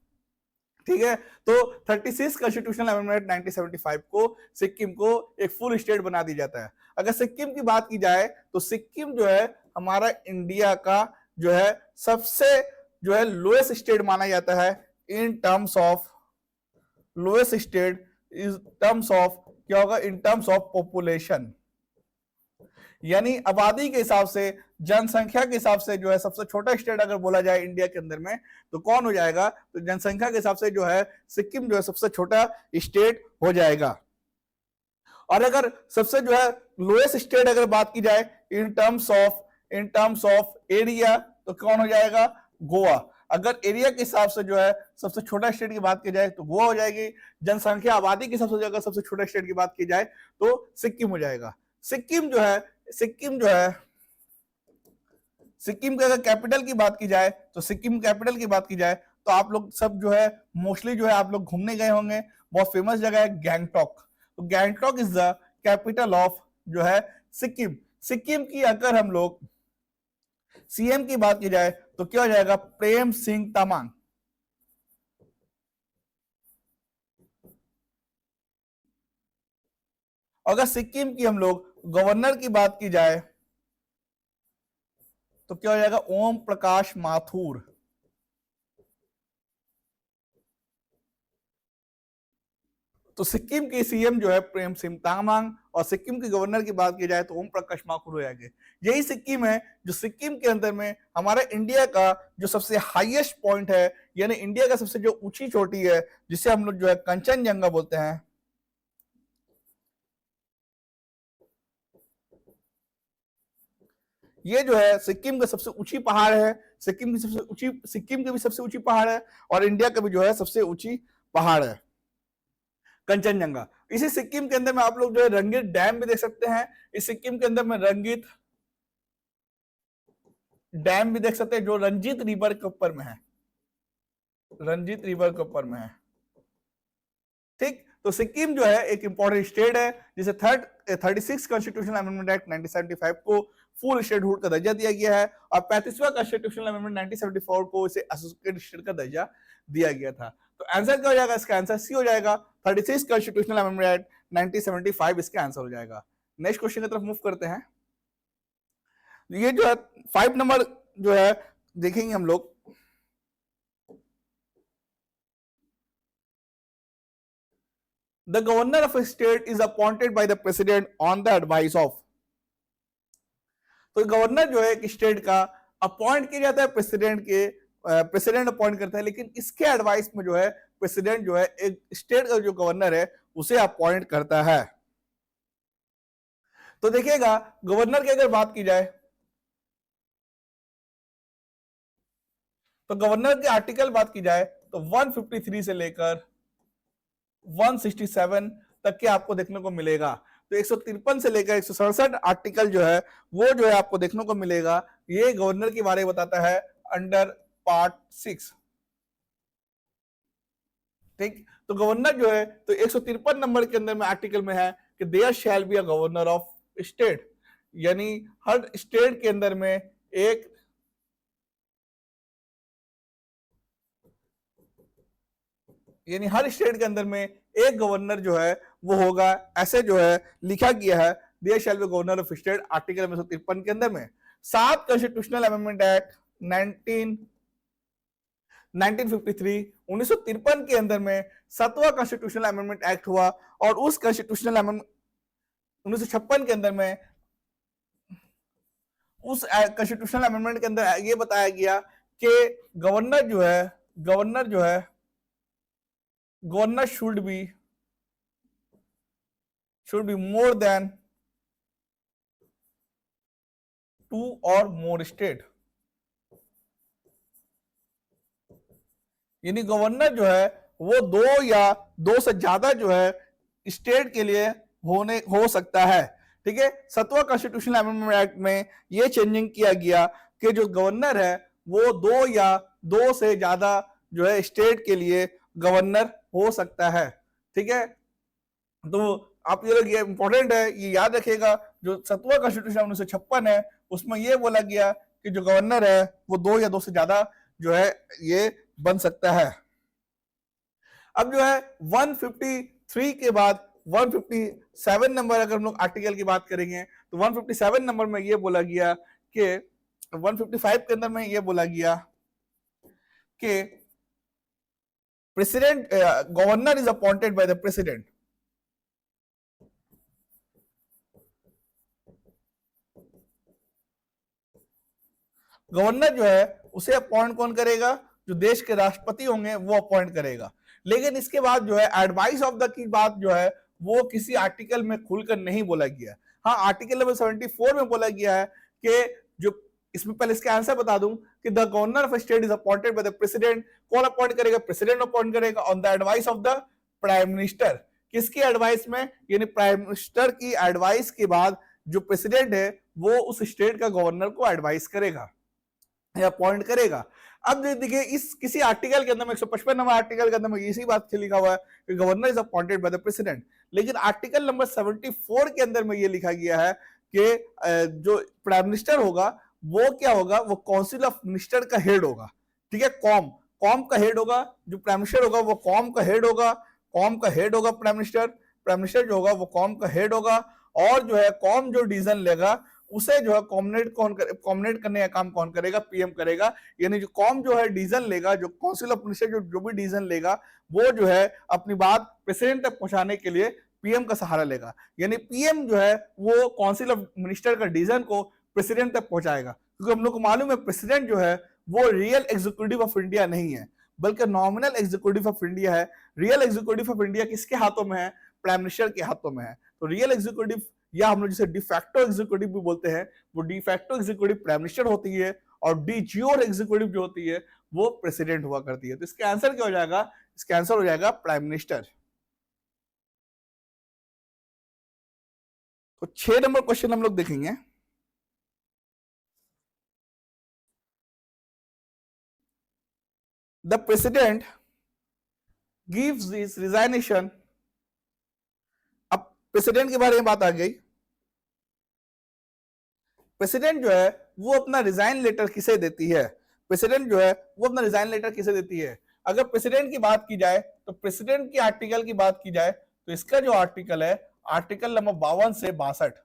ठीक है, तो 36 कॉन्स्टिट्यूशनल अमेंडमेंट 1975 को सिक्किम को एक फुल स्टेट बना दिया जाता है। अगर सिक्किम की बात की जाए तो सिक्किम जो है हमारा इंडिया का जो है सबसे जो है लोएस्ट स्टेट माना जाता है in terms of lowest state, is terms of क्या होगा, इन टर्म्स ऑफ पॉपुलेशन, यानी आबादी के हिसाब से, जनसंख्या के हिसाब से जो है सबसे छोटा स्टेट अगर बोला जाए इंडिया के अंदर में तो कौन हो जाएगा, तो जनसंख्या के हिसाब से जो है सिक्किम जो है सबसे छोटा स्टेट हो जाएगा। और अगर सबसे जो है लोएस्ट स्टेट अगर बात की जाए इन टर्म्स ऑफ एरिया तो कौन हो जाएगा, गोवा। अगर एरिया के हिसाब से जो है सबसे छोटा स्टेट की बात की जाए तो गोवा हो जाएगी। जनसंख्या आबादी के हिसाब से अगर सबसे छोटा स्टेट की बात की जाए तो सिक्किम हो जाएगा। सिक्किम के अगर कैपिटल की बात की जाए तो सिक्किम कैपिटल की बात की जाए तो आप लोग सब जो है मोस्टली जो है आप लोग घूमने गए होंगे, बहुत फेमस जगह है गैंगटॉक। तो Gangtok is the capital of जो है सिक्किम। सिक्किम की अगर हम लोग सीएम की बात की जाए तो क्या हो जाएगा, प्रेम सिंह तमांग। अगर सिक्किम की हम लोग गवर्नर की बात की जाए तो क्या हो जाएगा, ओम प्रकाश माथुर। तो सिक्किम की सीएम जो है प्रेम सिंह तामांग, और सिक्किम के गवर्नर की बात की जाए तो ओम प्रकाश माथुर हो जाएंगे। यही सिक्किम है जो सिक्किम के अंदर में हमारा इंडिया का जो सबसे हाईएस्ट पॉइंट है, यानी इंडिया का सबसे जो ऊंची चोटी है जिसे हम लोग जो है कंचनजंगा बोलते हैं, ये जो है सिक्किम का सबसे ऊंची पहाड़ है। सिक्किम की भी सबसे ऊंची पहाड़ है और इंडिया का भी जो है सबसे ऊंची पहाड़ है कंचनजंगा। इसी सिक्किम के अंदर में आप लोग जो है रंगीत डैम भी देख सकते हैं। इस सिक्किम के अंदर में रंगीत डैम भी देख सकते हैं जो रंजीत रिवर के ऊपर में है, रंजीत रिवर के ऊपर में है। ठीक, तो सिक्किम जो है एक इंपॉर्टेंट स्टेट है जिसे 36 कॉन्स्टिट्यूशनल अमेंडमेंट एक्ट 1975 को फुल स्टेटहुड का दर्जा दिया गया है और 35वां कॉन्स्टिट्यूशनल अमेंडमेंट 1974 को इसे एसोसिएटेड स्टेट का दर्जा दिया गया था। तो आंसर क्या हो जाएगा इसका? आंसर सी हो जाएगा। 36 कॉन्स्टिट्यूशनल अमेंडमेंट एक्ट 1975 इसका आंसर हो जाएगा। नेक्स्ट क्वेश्चन की तरफ मूव करते हैं। ये जो है 5 नंबर जो है देखेंगे हम लोग। The governor of a state is appointed by the president on the advice of। तो गवर्नर जो है एक स्टेट का अपॉइंट किया जाता है प्रेसिडेंट अपॉइंट करता है, लेकिन इसके एडवाइस में जो है प्रेसिडेंट जो है एक स्टेट का जो गवर्नर है उसे अपॉइंट करता है। तो देखिएगा गवर्नर की अगर बात की जाए तो गवर्नर के आर्टिकल बात की जाए तो 153 से लेकर 167 तक के आपको देखने को मिलेगा। तो 153 से लेकर 167 आर्टिकल जो है वो जो है आपको देखने को मिलेगा। ये गवर्नर के बारे में बताता है अंडर पार्ट 6। ठीक, तो गवर्नर जो है तो 153 नंबर के अंदर में आर्टिकल में है कि there shall be a governor of state, यानी हर स्टेट के अंदर में एक यानी हर स्टेट के अंदर में एक गवर्नर जो है वो होगा, ऐसे जो है लिखा गया है there shall be governor of state article 153 के अंदर में। 7 कॉन्स्टिट्यूशनल अमेंडमेंट एक्ट 1953 के अंदर में 7वां कॉन्स्टिट्यूशनल अमेंडमेंट एक्ट हुआ और उस कॉन्स्टिट्यूशनल अमेंडमेंट 1956 के अंदर में उस कॉन्स्टिट्यूशनल अमेंडमेंट के अंदर ये बताया गया कि governor should be more than 2 और मोर स्टेट, यानी गवर्नर जो है वो 2 या 2 से ज्यादा जो है स्टेट के लिए हो सकता है। ठीक है, 7वां कॉन्स्टिट्यूशनल अमेंडमेंट एक्ट में ये चेंजिंग किया गया कि जो गवर्नर है वो 2 या 2 से ज्यादा जो है स्टेट के लिए गवर्नर हो सकता है। ठीक है, तो आप ये लोग ये इंपॉर्टेंट है, ये याद रखिएगा। जो 7वां कॉन्स्टिट्यूशन 1956 है उसमें ये बोला गया कि जो गवर्नर है वो 2 या 2 से ज्यादा जो है ये बन सकता है। अब जो है 153 के बाद 157 नंबर अगर हम लोग आर्टिकल की बात करेंगे तो 157 नंबर में ये बोला गया कि 155 के अंदर में ये बोला गया कि president governor is appointed by the president. Governor जो है उसे अपॉइंट कौन करेगा? जो देश के राष्ट्रपति होंगे वो अपॉइंट करेगा। लेकिन इसके बाद जो है एडवाइस ऑफ द की बात जो है वो किसी आर्टिकल में खुलकर नहीं बोला गया। हाँ, आर्टिकल नंबर 74 में बोला गया है कि जो इसमें पहले इसका आंसर बता दूं कि the governor of state is appointed by the president. कौन अपॉइंट करेगा? प्रेसिडेंट अपॉइंट करेगा on the advice of the prime minister. किसकी एडवाइस में? यानी प्राइम मिनिस्टर की एडवाइस के बाद जो प्रेसिडेंट है वो उस स्टेट का गवर्नर को एडवाइस करेगा या अपॉइंट करेगा। अब देखिए इस किसी आर्टिकल के अंदर में 155 नंबर आर्टिकल के अंदर में इसी बात से लिखा हुआ है कि governor is appointed by the president. लेकिन आर्टिकल नंबर 74 के अंदर में ये लिखा गया है कि जो प्राइम मिनिस्टर होगा वो क्या होगा? वो काउंसिल ऑफ मिनिस्टर का हेड होगा। ठीक है, कॉम का हेड होगा। जो प्राइम मिनिस्टर होगा वो कॉम का हेड होगा। कॉम का हेड होगा प्राइम मिनिस्टर जो होगा वो कॉम का हेड होगा। और जो है कॉम जो डिसीजन लेगा उसे जो है कॉम्बिनेट करने का काम कौन करेगा? पीएम करेगा। यानी जो कॉम जो है डिसीजन लेगा, जो काउंसिल ऑफ मिनिस्टर जो भी डिसीजन लेगा वो जो है अपनी बात प्रेसिडेंट तक पहुंचाने के लिए पीएम का सहारा लेगा। यानी पीएम जो है वो काउंसिल ऑफ मिनिस्टर का डिसीजन को प्रेसिडेंट तक पहुंचाएगा। क्योंकि हम लोग को मालूम है प्रेसिडेंट जो है वो रियल एग्जीक्यूटिव ऑफ इंडिया नहीं है बल्कि नॉमिनल एग्जीक्यूटिव ऑफ इंडिया है। रियल एग्जीक्यूटिव ऑफ इंडिया किसके हाथों में है? प्राइम मिनिस्टर के हाथों में है। तो रियल एग्जीक्यूटिव या हम लोग जिसे डिफैक्टो एग्जीक्यूटिव भी बोलते हैं, वो डिफैक्टो एग्जीक्यूटिव प्राइम मिनिस्टर होती है और डी ज्योर एग्जीक्यूटिव जो होती है वो प्रेसिडेंट हुआ करती है। तो इसका आंसर क्या हो जाएगा? इसका आंसर हो जाएगा प्राइम मिनिस्टर। तो 6 नंबर क्वेश्चन हम लोग देखेंगे। The president gives his resignation president के बारे में बात आ गई। प्रेसिडेंट जो है वो अपना रिजाइन लेटर किसे देती है? प्रेसिडेंट जो है वो अपना रिजाइन लेटर किसे देती है? अगर प्रेसिडेंट की बात की जाए तो प्रेसिडेंट की आर्टिकल की बात की जाए तो इसका जो आर्टिकल है, आर्टिकल नंबर 52 से 62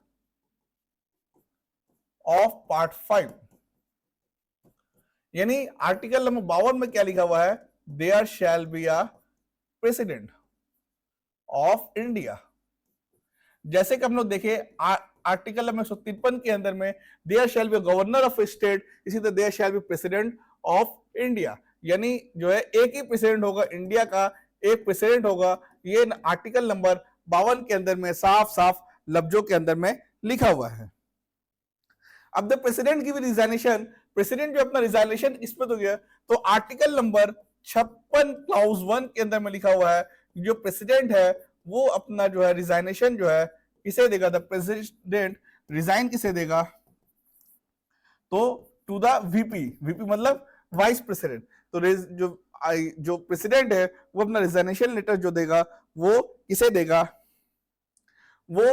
ऑफ पार्ट 5, यानी आर्टिकल नंबर 52 में क्या लिखा हुआ है? There shall be a president of India. जैसे कि हम लोग देखे आर्टिकल नंबर 153 के अंदर में there shall be governor of state, इसी तरह there shall be president of India, यानी जो है एक ही प्रेसिडेंट होगा इंडिया का, एक प्रेसिडेंट होगा। ये आर्टिकल नंबर 52 के अंदर में साफ साफ लफ्जों के अंदर में लिखा हुआ है। अब द प्रेसिडेंट की रिजाइनेशन, प्रेसिडेंट जो अपना रिजाइनेशन किस पे तो गया, तो आर्टिकल नंबर 56 क्लाउज 1 के अंदर में लिखा हुआ है जो प्रेसिडेंट है वो अपना जो है रिजाइनेशन जो है किसे देगा? द प्रेसिडेंट रिजाइन किसे देगा? तो टू द वीपी, वीपी मतलब वाइस प्रेसिडेंट। तो जो प्रेसिडेंट है वो अपना रिजाइनेशन लेटर जो देगा वो किसे देगा? वो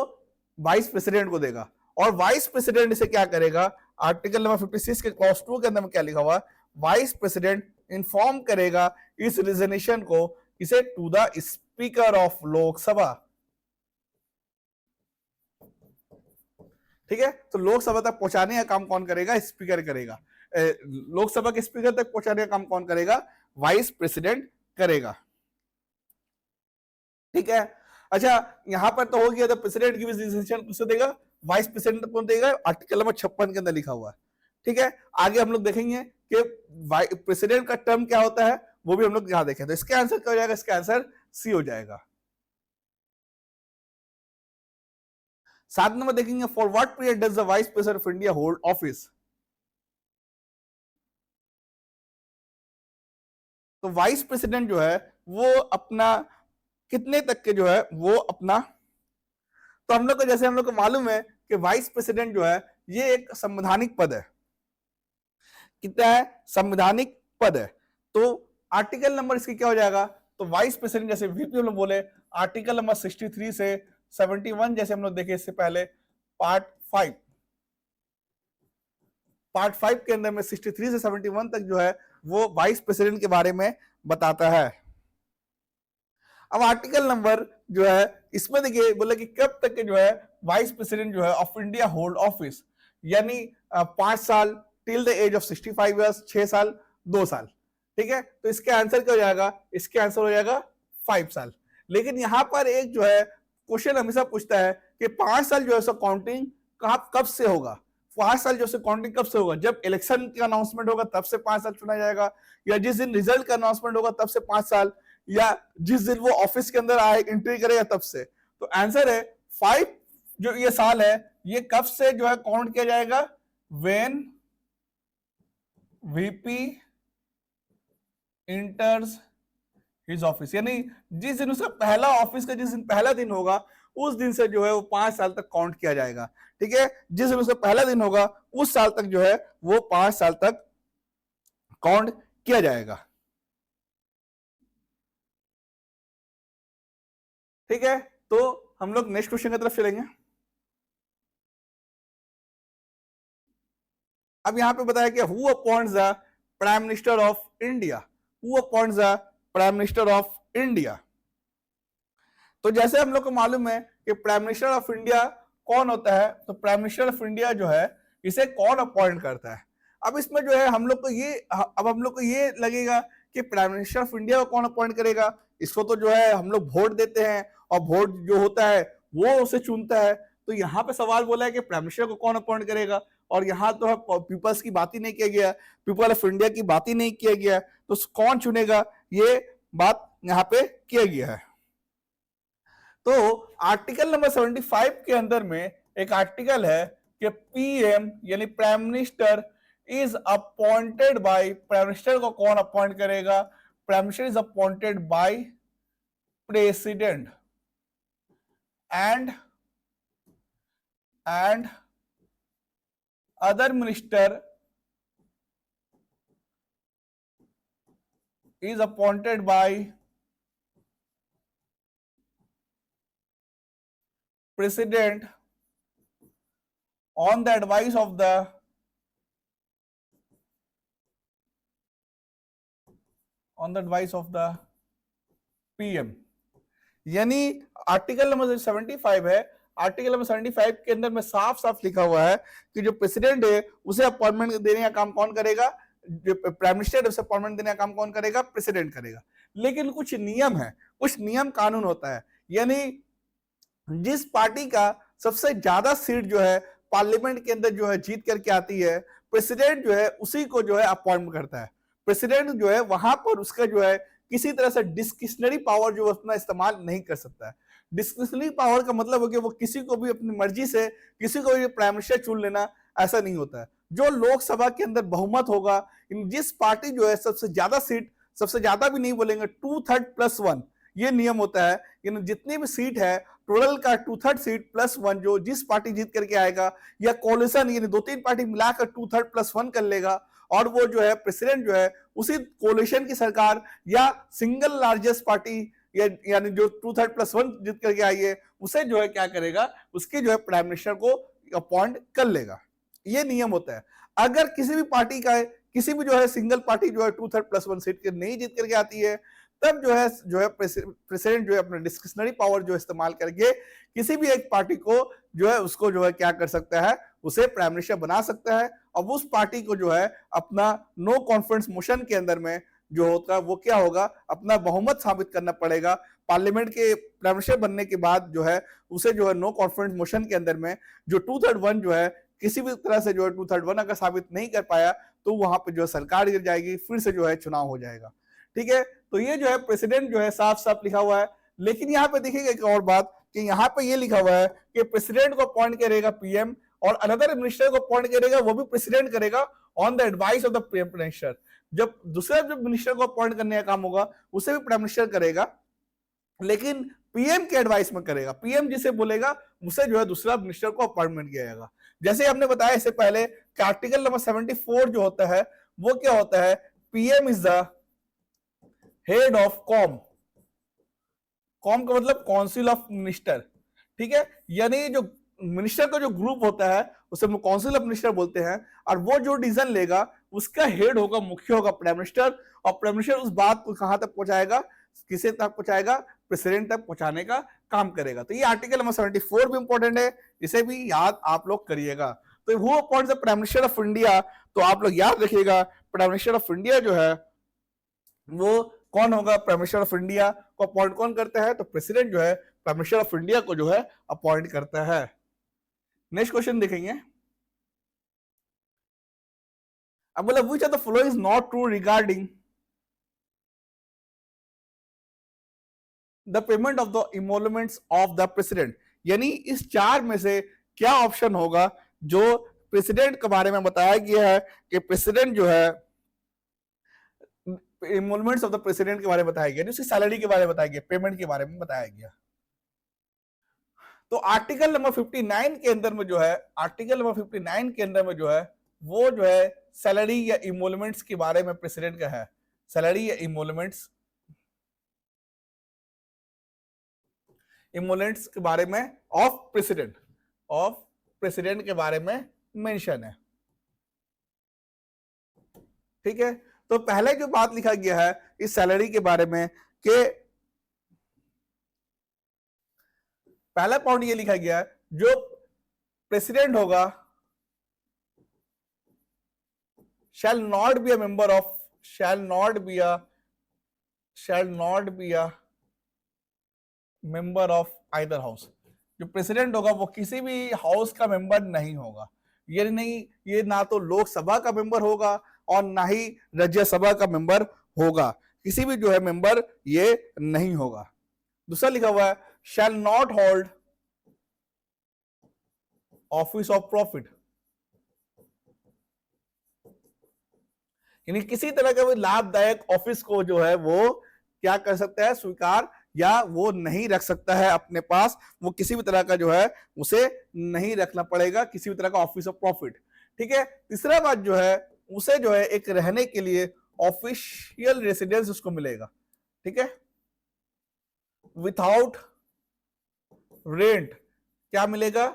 वाइस प्रेसिडेंट को देगा। और वाइस प्रेसिडेंट इसे क्या करेगा? आर्टिकल नंबर 56 के क्लॉज 2 के अंदर में क्या लिखा हुआ? वाइस प्रेसिडेंट इन्फॉर्म करेगा इस रिजनेशन को किसे? To the speaker of Lok Sabha. ठीक है, तो लोकसभा तक पहुंचाने का काम कौन करेगा? स्पीकर करेगा। लोकसभा के स्पीकर तक पहुंचाने का काम कौन करेगा? वाइस प्रेसिडेंट करेगा। ठीक है, अच्छा यहां पर तो हो गया, तो प्रेसिडेंट की डिसीजन किसे देगा? वाइस प्रेसिडेंट कौन देगा? आर्टिकल नंबर 56 के अंदर लिखा हुआ है। ठीक है, आगे हम लोग देखेंगे कि प्रेसिडेंट का टर्म क्या होता है, वो भी हम लोग यहां देखें। तो इसका आंसर क्या हो जाएगा? इसका आंसर सी हो जाएगा। 7 नंबर देखेंगे, for what period does the vice president of India hold office? तो वाइस प्रेसिडेंट जो है वो अपना कितने तक के जो है वो अपना, तो हम लोग को जैसे हम लोग को मालूम है कि वाइस प्रेसिडेंट जो है ये एक संवैधानिक पद है। कितना है? संवैधानिक पद है। तो आर्टिकल नंबर इसकी क्या हो जाएगा? तो वाइस प्रेसिडेंट जैसे वीपी हम लोग बोले, आर्टिकल नंबर 63 से 71 जैसे हम लोग देखे इससे पहले पार्ट 5, पार्ट 5 के अंदर में 63 से 71 तक जो है वो वाइस प्रेसिडेंट के बारे में बताता है। अब आर्टिकल नंबर जो है इसमें देखिए बोले कि कब तक के जो है वाइस प्रेसिडेंट जो है ऑफ इंडिया होल्ड ऑफिस, यानी 5 साल till the age of 65 years, 6 साल, 2 साल। ठीक है, तो इसका आंसर क्या हो जाएगा? इसके आंसर हो जाएगा 5 साल। लेकिन यहां पर एक जो है क्वेश्चन हमेशा पूछता है कि 5 साल जो है काउंटिंग कब से होगा? 5 साल जो है काउंटिंग कब से होगा? जब इलेक्शन का अनाउंसमेंट होगा तब से 5 साल चुना जाएगा, या जिस दिन रिजल्ट का अनाउंसमेंट होगा तब से 5 साल, या जिस दिन वो ऑफिस के अंदर आए एंट्री करेगा तब से? तो आंसर है 5 जो ये साल है ये कब से जो है काउंट किया जाएगा? व्हेन वीपी इंटर्स हिज ऑफिस, यानी जिस दिन उसका पहला ऑफिस का जिस दिन पहला दिन होगा उस दिन से जो है वो 5 साल तक काउंट किया जाएगा। ठीक है, जिस दिन उसका पहला दिन होगा उस साल तक जो है वो 5 साल तक काउंट किया जाएगा। ठीक है, तो हम लोग नेक्स्ट क्वेश्चन की तरफ चलेंगे। अब यहां पे बताया कि who appoints the prime minister of India? Who appoints the prime minister of India? तो जैसे हम लोग को मालूम है कि प्राइम मिनिस्टर ऑफ इंडिया कौन होता है, तो प्राइम मिनिस्टर ऑफ इंडिया जो है इसे कौन अपॉइंट करता है? अब इसमें जो है हम लोग को ये, अब हम लोग को ये लगेगा कि प्राइम मिनिस्टर ऑफ इंडिया को कौन अपॉइंट करेगा? इसको तो जो है हम लोग वोट देते हैं और वोट जो होता है वो उसे चुनता है। तो यहाँ पे सवाल बोला है कि प्राइम मिनिस्टर को कौन अपॉइंट करेगा, और यहाँ तो है पीपल्स की बात ही नहीं किया गया, पीपल ऑफ इंडिया की बात ही नहीं किया गया, तो कौन चुनेगा ये बात यहाँ पे किया गया है। तो आर्टिकल नंबर 75 के अंदर में एक आर्टिकल है कि पीएम यानी prime minister is appointed by, prime minister को कौन अपॉइंट करेगा? Prime minister is appointed by president and other minister is appointed by president on the advice of the PM. यानी आर्टिकल नंबर 75 है, आर्टिकल नंबर 75 के अंदर में साफ साफ लिखा हुआ है कि जो प्रेसिडेंट है उसे अपॉइंटमेंट देने का काम कौन करेगा, जो प्राइम मिनिस्टर उसे अपॉइंटमेंट देने का काम कौन करेगा, प्रेसिडेंट करेगा। लेकिन कुछ नियम है, कुछ नियम कानून होता है। यानी जिस पार्टी का सबसे ज्यादा सीट जो है पार्लियामेंट के अंदर जो है जीत करके आती है, प्रेसिडेंट जो है उसी को जो है अपॉइंट करता है। प्रेसिडेंट जो है वहां पर उसका जो है किसी तरह से डिस्क्रिशनरी पावर जो अपना इस्तेमाल नहीं कर सकता है। डिस्क्रिशनरी पावर का मतलब है कि वो किसी को भी अपनी मर्जी से किसी को भी प्राइम मिनिस्टर चुन लेना, ऐसा नहीं होता है। जो लोकसभा के अंदर बहुमत होगा, जिस पार्टी जो है सबसे ज्यादा सीट, सबसे ज्यादा भी नहीं बोलेंगे, 2/3+1 ये नियम होता है। जितनी भी सीट है टोटल का 2/3 सीट +1 जो जिस पार्टी जीत करके आएगा, या कोलिशन यानी 2-3 पार्टी मिलाकर 2/3+1 कर लेगा, और वो जो है प्रेसिडेंट जो है उसी कोलिशन की सरकार या सिंगल लार्जेस्ट पार्टी यानी जो 2/3+1 जीत करके आई है उसे जो है क्या करेगा, उसके जो है प्राइम मिनिस्टर को अपॉइंट कर लेगा। ये नियम होता है। अगर किसी भी पार्टी का किसी भी जो है सिंगल पार्टी जो है 2/3+1 सीट के नहीं जीत करके आती है, तब जो है प्रेसिडेंट जो है अपना डिस्क्रिशनरी पावर जो इस्तेमाल करके किसी भी एक पार्टी को जो है उसको जो है क्या कर सकता है, उसे प्राइम मिनिस्टर बना सकता है। अब उस पार्टी को जो है अपना नो कॉन्फिडेंस मोशन के अंदर में जो होता है वो क्या होगा, अपना बहुमत साबित करना पड़ेगा। पार्लियामेंट के प्राइम मिनिस्टर बनने के बाद जो है उसे जो है नो कॉन्फिडेंस मोशन के अंदर में जो 2/3 जो है किसी भी तरह से जो है 2/3 अगर साबित नहीं कर पाया तो वहां पे जो है सरकार गिर जाएगी, फिर से जो है चुनाव हो जाएगा। ठीक है, तो ये जो है प्रेसिडेंट जो है साफ साफ लिखा हुआ है। लेकिन यहाँ पे देखिएगा एक और बात कि यहाँ पे ये लिखा हुआ है कि प्रेसिडेंट को अपॉइंट करेगा पीएम, और अनदर मिनिस्टर को अपॉइंट करेगा वो भी प्रेसिडेंट करेगा on the advice of the prime minister. जब दूसरा जो मिनिस्टर को अपॉइंट करने का काम होगा उसे भी प्राइम मिनिस्टर करेगा, लेकिन पीएम के एडवाइस में करेगा। पीएम जिसे बोलेगा उसे जो है दूसरा मिनिस्टर को अपॉइंटमेंट किया जाएगा। जैसे हमने बताया इससे पहले कि आर्टिकल नंबर 74 जो होता है वो क्या होता है, PM is the head of com. Com का मतलब काउंसिल ऑफ मिनिस्टर। ठीक है, यानी जो मिनिस्टर का जो ग्रुप होता है उसे हम काउंसिल ऑफ मिनिस्टर बोलते हैं, और वो जो डिसीजन लेगा उसका हेड होगा, मुख्य होगा प्राइम मिनिस्टर, और प्राइम मिनिस्टर उस बात को कहां तक पहुंचाएगा, किसे तक पहुंचाएगा, प्रेसिडेंट तक पहुंचाने का काम करेगा। तो ये आर्टिकल नंबर 74 भी इंपॉर्टेंट है, इसे भी याद आप लोग करिएगा। तो वो appoint the prime minister of India, तो आप लोग याद रखिएगा प्राइम मिनिस्टर ऑफ इंडिया जो है वो कौन होगा, प्राइम मिनिस्टर ऑफ इंडिया को अपॉइंट कौन करता है, तो प्रेसिडेंट जो है प्राइम मिनिस्टर ऑफ इंडिया को जो है अपॉइंट करता है। नेक्स्ट क्वेश्चन देखेंगे। अब बोला which of the following is not true regarding the payment of the emoluments of the president. यानी इस चार में से क्या ऑप्शन होगा जो प्रेसिडेंट के बारे में बताया गया है कि प्रेसिडेंट जो है इमोलमेंट्स ऑफ द प्रेसिडेंट के बारे में बताया गया, उसकी सैलरी के बारे में बताया गया, पेमेंट के बारे में बताया गया। तो आर्टिकल नंबर 59 के अंदर में जो है, आर्टिकल नंबर 59 के अंदर में जो है वो जो है सैलरी या इमोलमेंट्स के बारे में प्रेसिडेंट का है। सैलरी या इमोलमेंट्स के बारे में ऑफ प्रेसिडेंट के बारे में मेंशन है। ठीक है, तो पहले जो बात लिखा गया है इस सैलरी के बारे में कि पहला पॉइंट ये लिखा गया है जो प्रेसिडेंट होगा shall not be a member of either house। जो प्रेसिडेंट होगा वो किसी भी हाउस का मेंबर नहीं होगा। ये नहीं, ये ना तो लोकसभा का मेंबर होगा और ना ही राज्यसभा का मेंबर होगा, किसी भी जो है मेंबर ये नहीं होगा। दूसरा लिखा हुआ है shall not hold office of profit, यानी किसी तरह का भी लाभदायक ऑफिस को जो है वो क्या कर सकता है, स्वीकार या वो नहीं रख सकता है अपने पास। वो किसी भी तरह का जो है उसे नहीं रखना पड़ेगा, किसी भी तरह का ऑफिस ऑफ प्रॉफिट। ठीक है, तीसरा बात जो है उसे जो है एक रहने के लिए ऑफिशियल रेसिडेंस उसको मिलेगा। ठीक है, विथआउट रेंट क्या मिलेगा?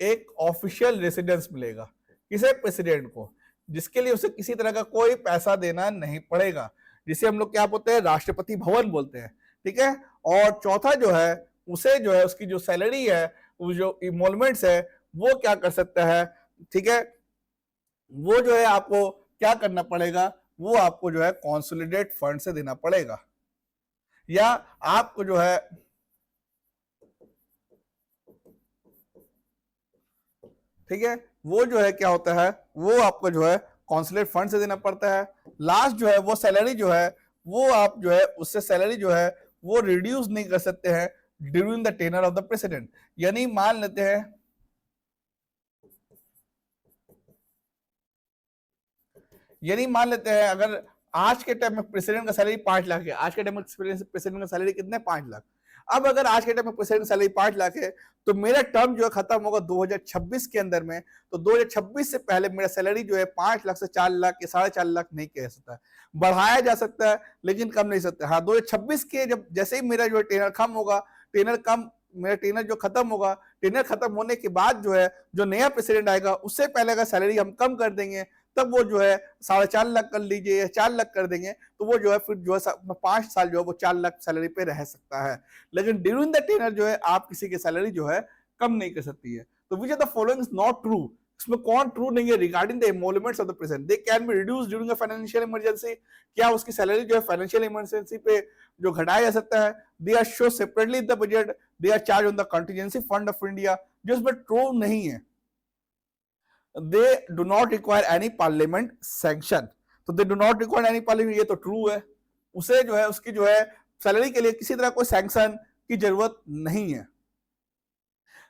एक ऑफिशियल रेसिडेंस मिलेगा। किसे? प्रेसिडेंट को, जिसके लिए उसे किसी तरह का कोई पैसा देना नहीं पड़ेगा, जिसे हम लोग क्या बोलते हैं? राष्ट्रपति भवन बोलते हैं। ठीक है। और चौथा जो है, उसे जो है उसकी जो सैलरी है, वो जो इमोलमेंट्स है, वो क्या कर सकता है? ठीक है, वो जो है आपको क्या करना पड़ेगा? वो आपको जो है कॉन्सोलिडेट फंड से देना पड़ेगा, या आपको जो है ठीक है, वो जो है क्या होता है, वो आपको जो है कॉन्सुलेट फंड से देना पड़ता है। लास्ट जो है वो सैलरी जो है, वो आप जो है उससे सैलरी जो है वो रिड्यूस नहीं कर सकते हैं during the tenure of the president. यानी मान लेते हैं अगर आज के टाइम में प्रेसिडेंट का सैलरी 5 लाख है, आज के टाइम में प्रेसिडेंट का सैलरी कितने? 5 लाख। अब अगर आज के टाइम में प्रेसिडेंट की सैलरी 5 लाख है, तो मेरा टर्म जो है खत्म होगा 2026 के अंदर में, तो 2026 से पहले मेरा सैलरी जो है 5 लाख से 4 लाख या 4.5 लाख नहीं कह सकता है, बढ़ाया जा सकता है लेकिन कम नहीं सकता। हाँ, 2026 के जब जैसे ही मेरा जो है टेनर कम होगा, मेरा टेनर जो खत्म होगा, टेनर खत्म होने के बाद जो है जो नया प्रेसिडेंट आएगा, उससे पहले अगर सैलरी हम कम कर देंगे, तब वो जो है 4.5 लाख कर लीजिए या 4 लाख कर देंगे, तो वो जो है फिर जो है 5 साल जो है वो 4 लाख सैलरी पे रह सकता है। लेकिन ड्यूरिंग द टेनर जो है आप किसी की सैलरी जो है कम नहीं कर सकती है। तो which are the following is not true? इसमें कौन ट्रू नहीं है? Regarding the emoluments of the president, they can be reduced during a financial emergency. क्या उसकी सैलरी जो है फाइनेंशियल इमरजेंसी पे जो घटाया जा सकता है? They are show separately in the budget, they are charge on the contingency fund of India, जो इसमें ट्रू नहीं है। They do not require any parliament sanction, तो they do not require any parliament, ये तो ट्रू है। उसे जो है उसकी जो है सैलरी के लिए किसी तरह कोई सैंक्शन की जरूरत नहीं है।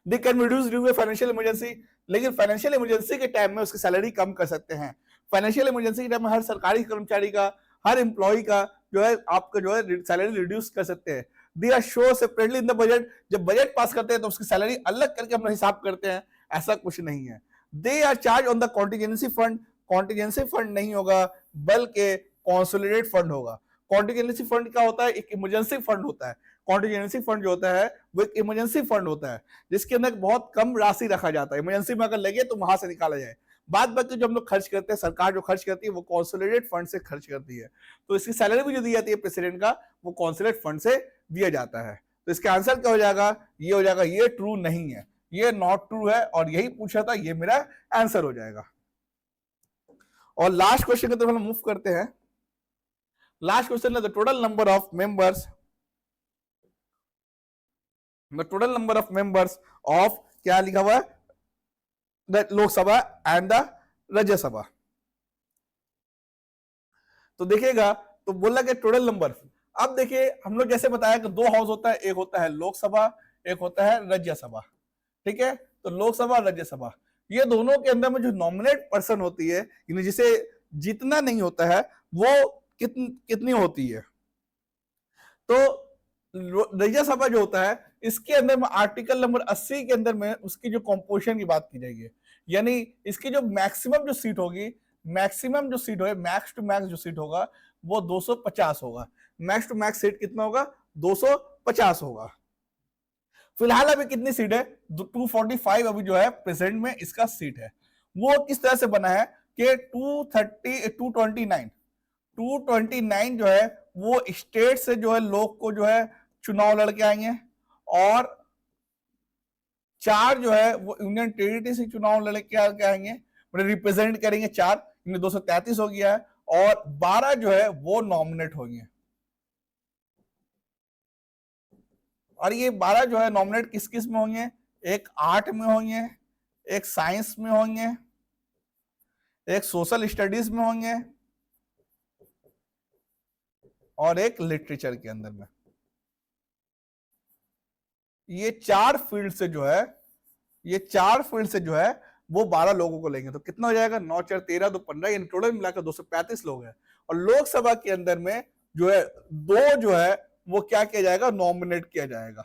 They can reduce during financial emergency, लेकिन फाइनेंशियल इमरजेंसी के टाइम में उसकी सैलरी कम कर सकते हैं। फाइनेंशियल इमरजेंसी के टाइम में हर सरकारी कर्मचारी का, हर एम्प्लॉय का जो है आपका जो है सैलरी रिड्यूस कर सकते हैं। They are show separately in the budget, जब बजट पास करते हैं तो उसकी सैलरी अलग करके हम हिसाब करते हैं, ऐसा कुछ नहीं है। They are charge on the contingency fund, contingency fund नहीं होगा बल्कि कॉन्सोलिडेट फंड होगा। कॉन्टीजेंसी फंड क्या होता है? एक इमरजेंसी फंड होता है। कॉन्टीजेंसी फंड जो होता है वो एक इमरजेंसी फंड होता है, जिसके अंदर बहुत कम राशि रखा जाता है, इमरजेंसी में अगर लगे तो वहां से निकाला जाए। बाद बाकी जो हम लोग खर्च करते हैं, सरकार जो खर्च करती है वो कॉन्सोलिडेट फंड से खर्च करती है। तो इसकी सैलरी भी जो दी जाती है प्रेसिडेंट का, वो कॉन्सोलिडेट फंड से दिया जाता है। तो इसका आंसर क्या हो जाएगा? ये हो जाएगा, ये ट्रू नहीं है, ये नॉट ट्रू है, और यही पूछा था, ये मेरा आंसर हो जाएगा। और लास्ट क्वेश्चन की तरफ हम मूव करते हैं। लास्ट क्वेश्चन है the total number of members, the total number of members of, क्या लिखा हुआ है? The Lok Sabha and the Rajya Sabha. तो देखिएगा, तो बोला कि टोटल नंबर। अब देखिए, हम लोग जैसे बताया कि 2 हाउस होता है, एक होता है लोकसभा, एक होता है राज्यसभा। ठीक है, तो लोकसभा, राज्यसभा, ये दोनों के अंदर में जो नॉमिनेट पर्सन होती है, जिसे जीतना नहीं होता है, वो कितनी होती है? तो राज्यसभा जो होता है, इसके अंदर में आर्टिकल नंबर 80 के अंदर में उसकी जो कॉम्पोजिशन की बात की जाएगी, यानी इसकी जो मैक्सिमम जो सीट होगी, मैक्सिमम जो सीट होगी, मैक्स टू मैक्स जो सीट होगा, वो 250 होगा। मैक्स टू मैक्स सीट कितना होगा? 250 होगा। फिलहाल अभी कितनी सीट है? 245 अभी जो है प्रेजेंट में इसका सीट है। वो किस तरह से बना है कि 229 जो है वो स्टेट से जो है लोग को जो है चुनाव लड़के आएंगे, और 4 जो है वो यूनियन टेरिटरी से चुनाव लड़के आएंगे, मतलब रिप्रेजेंट करेंगे 4, 233 हो गया है, और 12 जो है वो नॉमिनेट होंगे। और ये 12 जो है नॉमिनेट किस किस में होंगे? एक आर्ट में होंगे, एक साइंस में होंगे, एक सोशल स्टडीज में होंगे, और एक लिटरेचर के अंदर में। ये 4 फील्ड से जो है, ये 4 फील्ड से जो है वो 12 लोगों को लेंगे। तो कितना हो जाएगा? 9 4 13 2 15, यानी टोटल मिलाकर 235 लोग हैं। और लोकसभा के अंदर में जो है 2 जो है वो क्या किया जाएगा? नॉमिनेट किया जाएगा,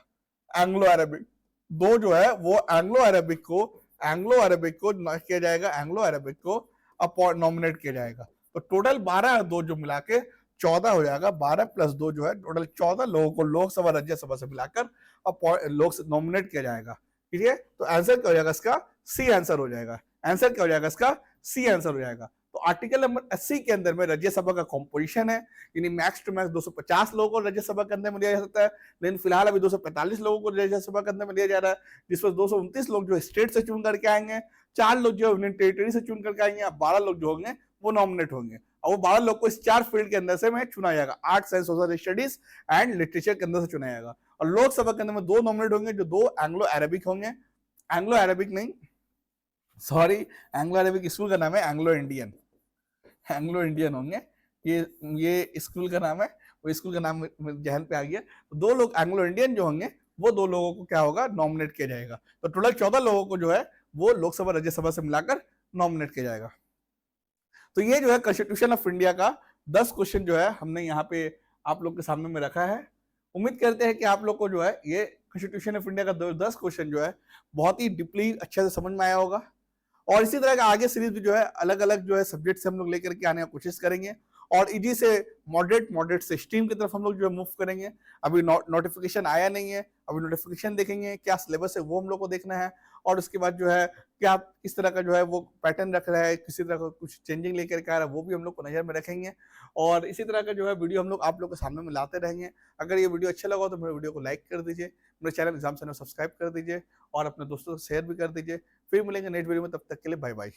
एंग्लो अरेबिक। 2 जो है वो एंग्लो अरेबिक को किया जाएगा, एंग्लो अरेबिक को नॉमिनेट किया जाएगा। तो टोटल 12, 2 जो मिला के 14 हो जाएगा। 12 + 2 जो है टोटल 14 लोगों को लोकसभा राज्यसभा से मिलाकर लोग नॉमिनेट किया जाएगा। ठीक है, तो आंसर क्या हो जाएगा इसका, सी आंसर हो जाएगा। आंसर क्या हो जाएगा इसका, सी आंसर हो जाएगा। तो आर्टिकल नंबर 80 के अंदर में राज्यसभा का कॉम्पोजिशन है, यानी मैक्स टू मैक्स 250 लोगों को राज्यसभा के अंदर में लिया जा सकता है, लेकिन फिलहाल अभी 245 लोगों को राज्यसभा के अंदर में लिया जा रहा है, जिसमें 229 लोग जो स्टेट से चुन करके आएंगे, 4 लोग जो यूनियन टेरिटरी से चुन करके आएंगे, 12 लोग जो होंगे वो नॉमिनेट होंगे, और वो 12 लोग को इस 4 फील्ड के अंदर से में चुना जाएगा, art, science, social studies and literature के अंदर से चुना जाएगा। और लोकसभा के अंदर में 2 नॉमिनेट होंगे, जो 2 एंग्लो अरेबिक होंगे, एंग्लो अरेबिक नहीं, सॉरी, एंग्लो अरेबिक स्कूल का नाम है एंग्लो इंडियन, एंग्लो इंडियन होंगे, ये स्कूल का नाम है, वो स्कूल का नाम जहन पे आ गया। तो 2 लोग एंग्लो इंडियन जो होंगे, वो 2 लोगों को क्या होगा, नॉमिनेट किया जाएगा। तो टोटल 14 लोगों को जो है वो लोकसभा राज्यसभा से मिलाकर नॉमिनेट किया जाएगा। तो ये जो है कॉन्स्टिट्यूशन ऑफ इंडिया का 10 क्वेश्चन जो है हमने यहाँ पे आप लोग के सामने में रखा है। उम्मीद करते हैं कि आप लोग को जो है ये कॉन्स्टिट्यूशन ऑफ इंडिया का 10 क्वेश्चन जो है बहुत ही डीपली अच्छे से समझ में आया होगा। और इसी तरह का आगे सीरीज भी जो है अलग अलग जो है सब्जेक्ट से हम लोग लेकर के आने की कोशिश करेंगे, और इजी से मॉडरेट से स्ट्रीम की तरफ हम लोग जो है मूव करेंगे। अभी नोटिफिकेशन आया नहीं है, अभी नोटिफिकेशन देखेंगे, क्या सिलेबस है वो हम लोग को देखना है, और उसके बाद जो है क्या किस तरह का जो है वो पैटर्न रख रहा है, किसी तरह का कुछ चेंजिंग लेकर के आ रहा है, वो भी हम लोग को नजर में रखेंगे। और इसी तरह का जो है वीडियो हम लोग आप लोग के सामने में लाते रहेंगे। अगर ये वीडियो अच्छा लगा तो मेरे वीडियो को लाइक कर दीजिए, मेरे चैनल एग्जाम चैनल सब्सक्राइब कर दीजिए, और अपने दोस्तों को शेयर भी कर दीजिए। फिर मिलेंगे नेक्स्ट वीडियो में, तब तक के लिए बाय बाय।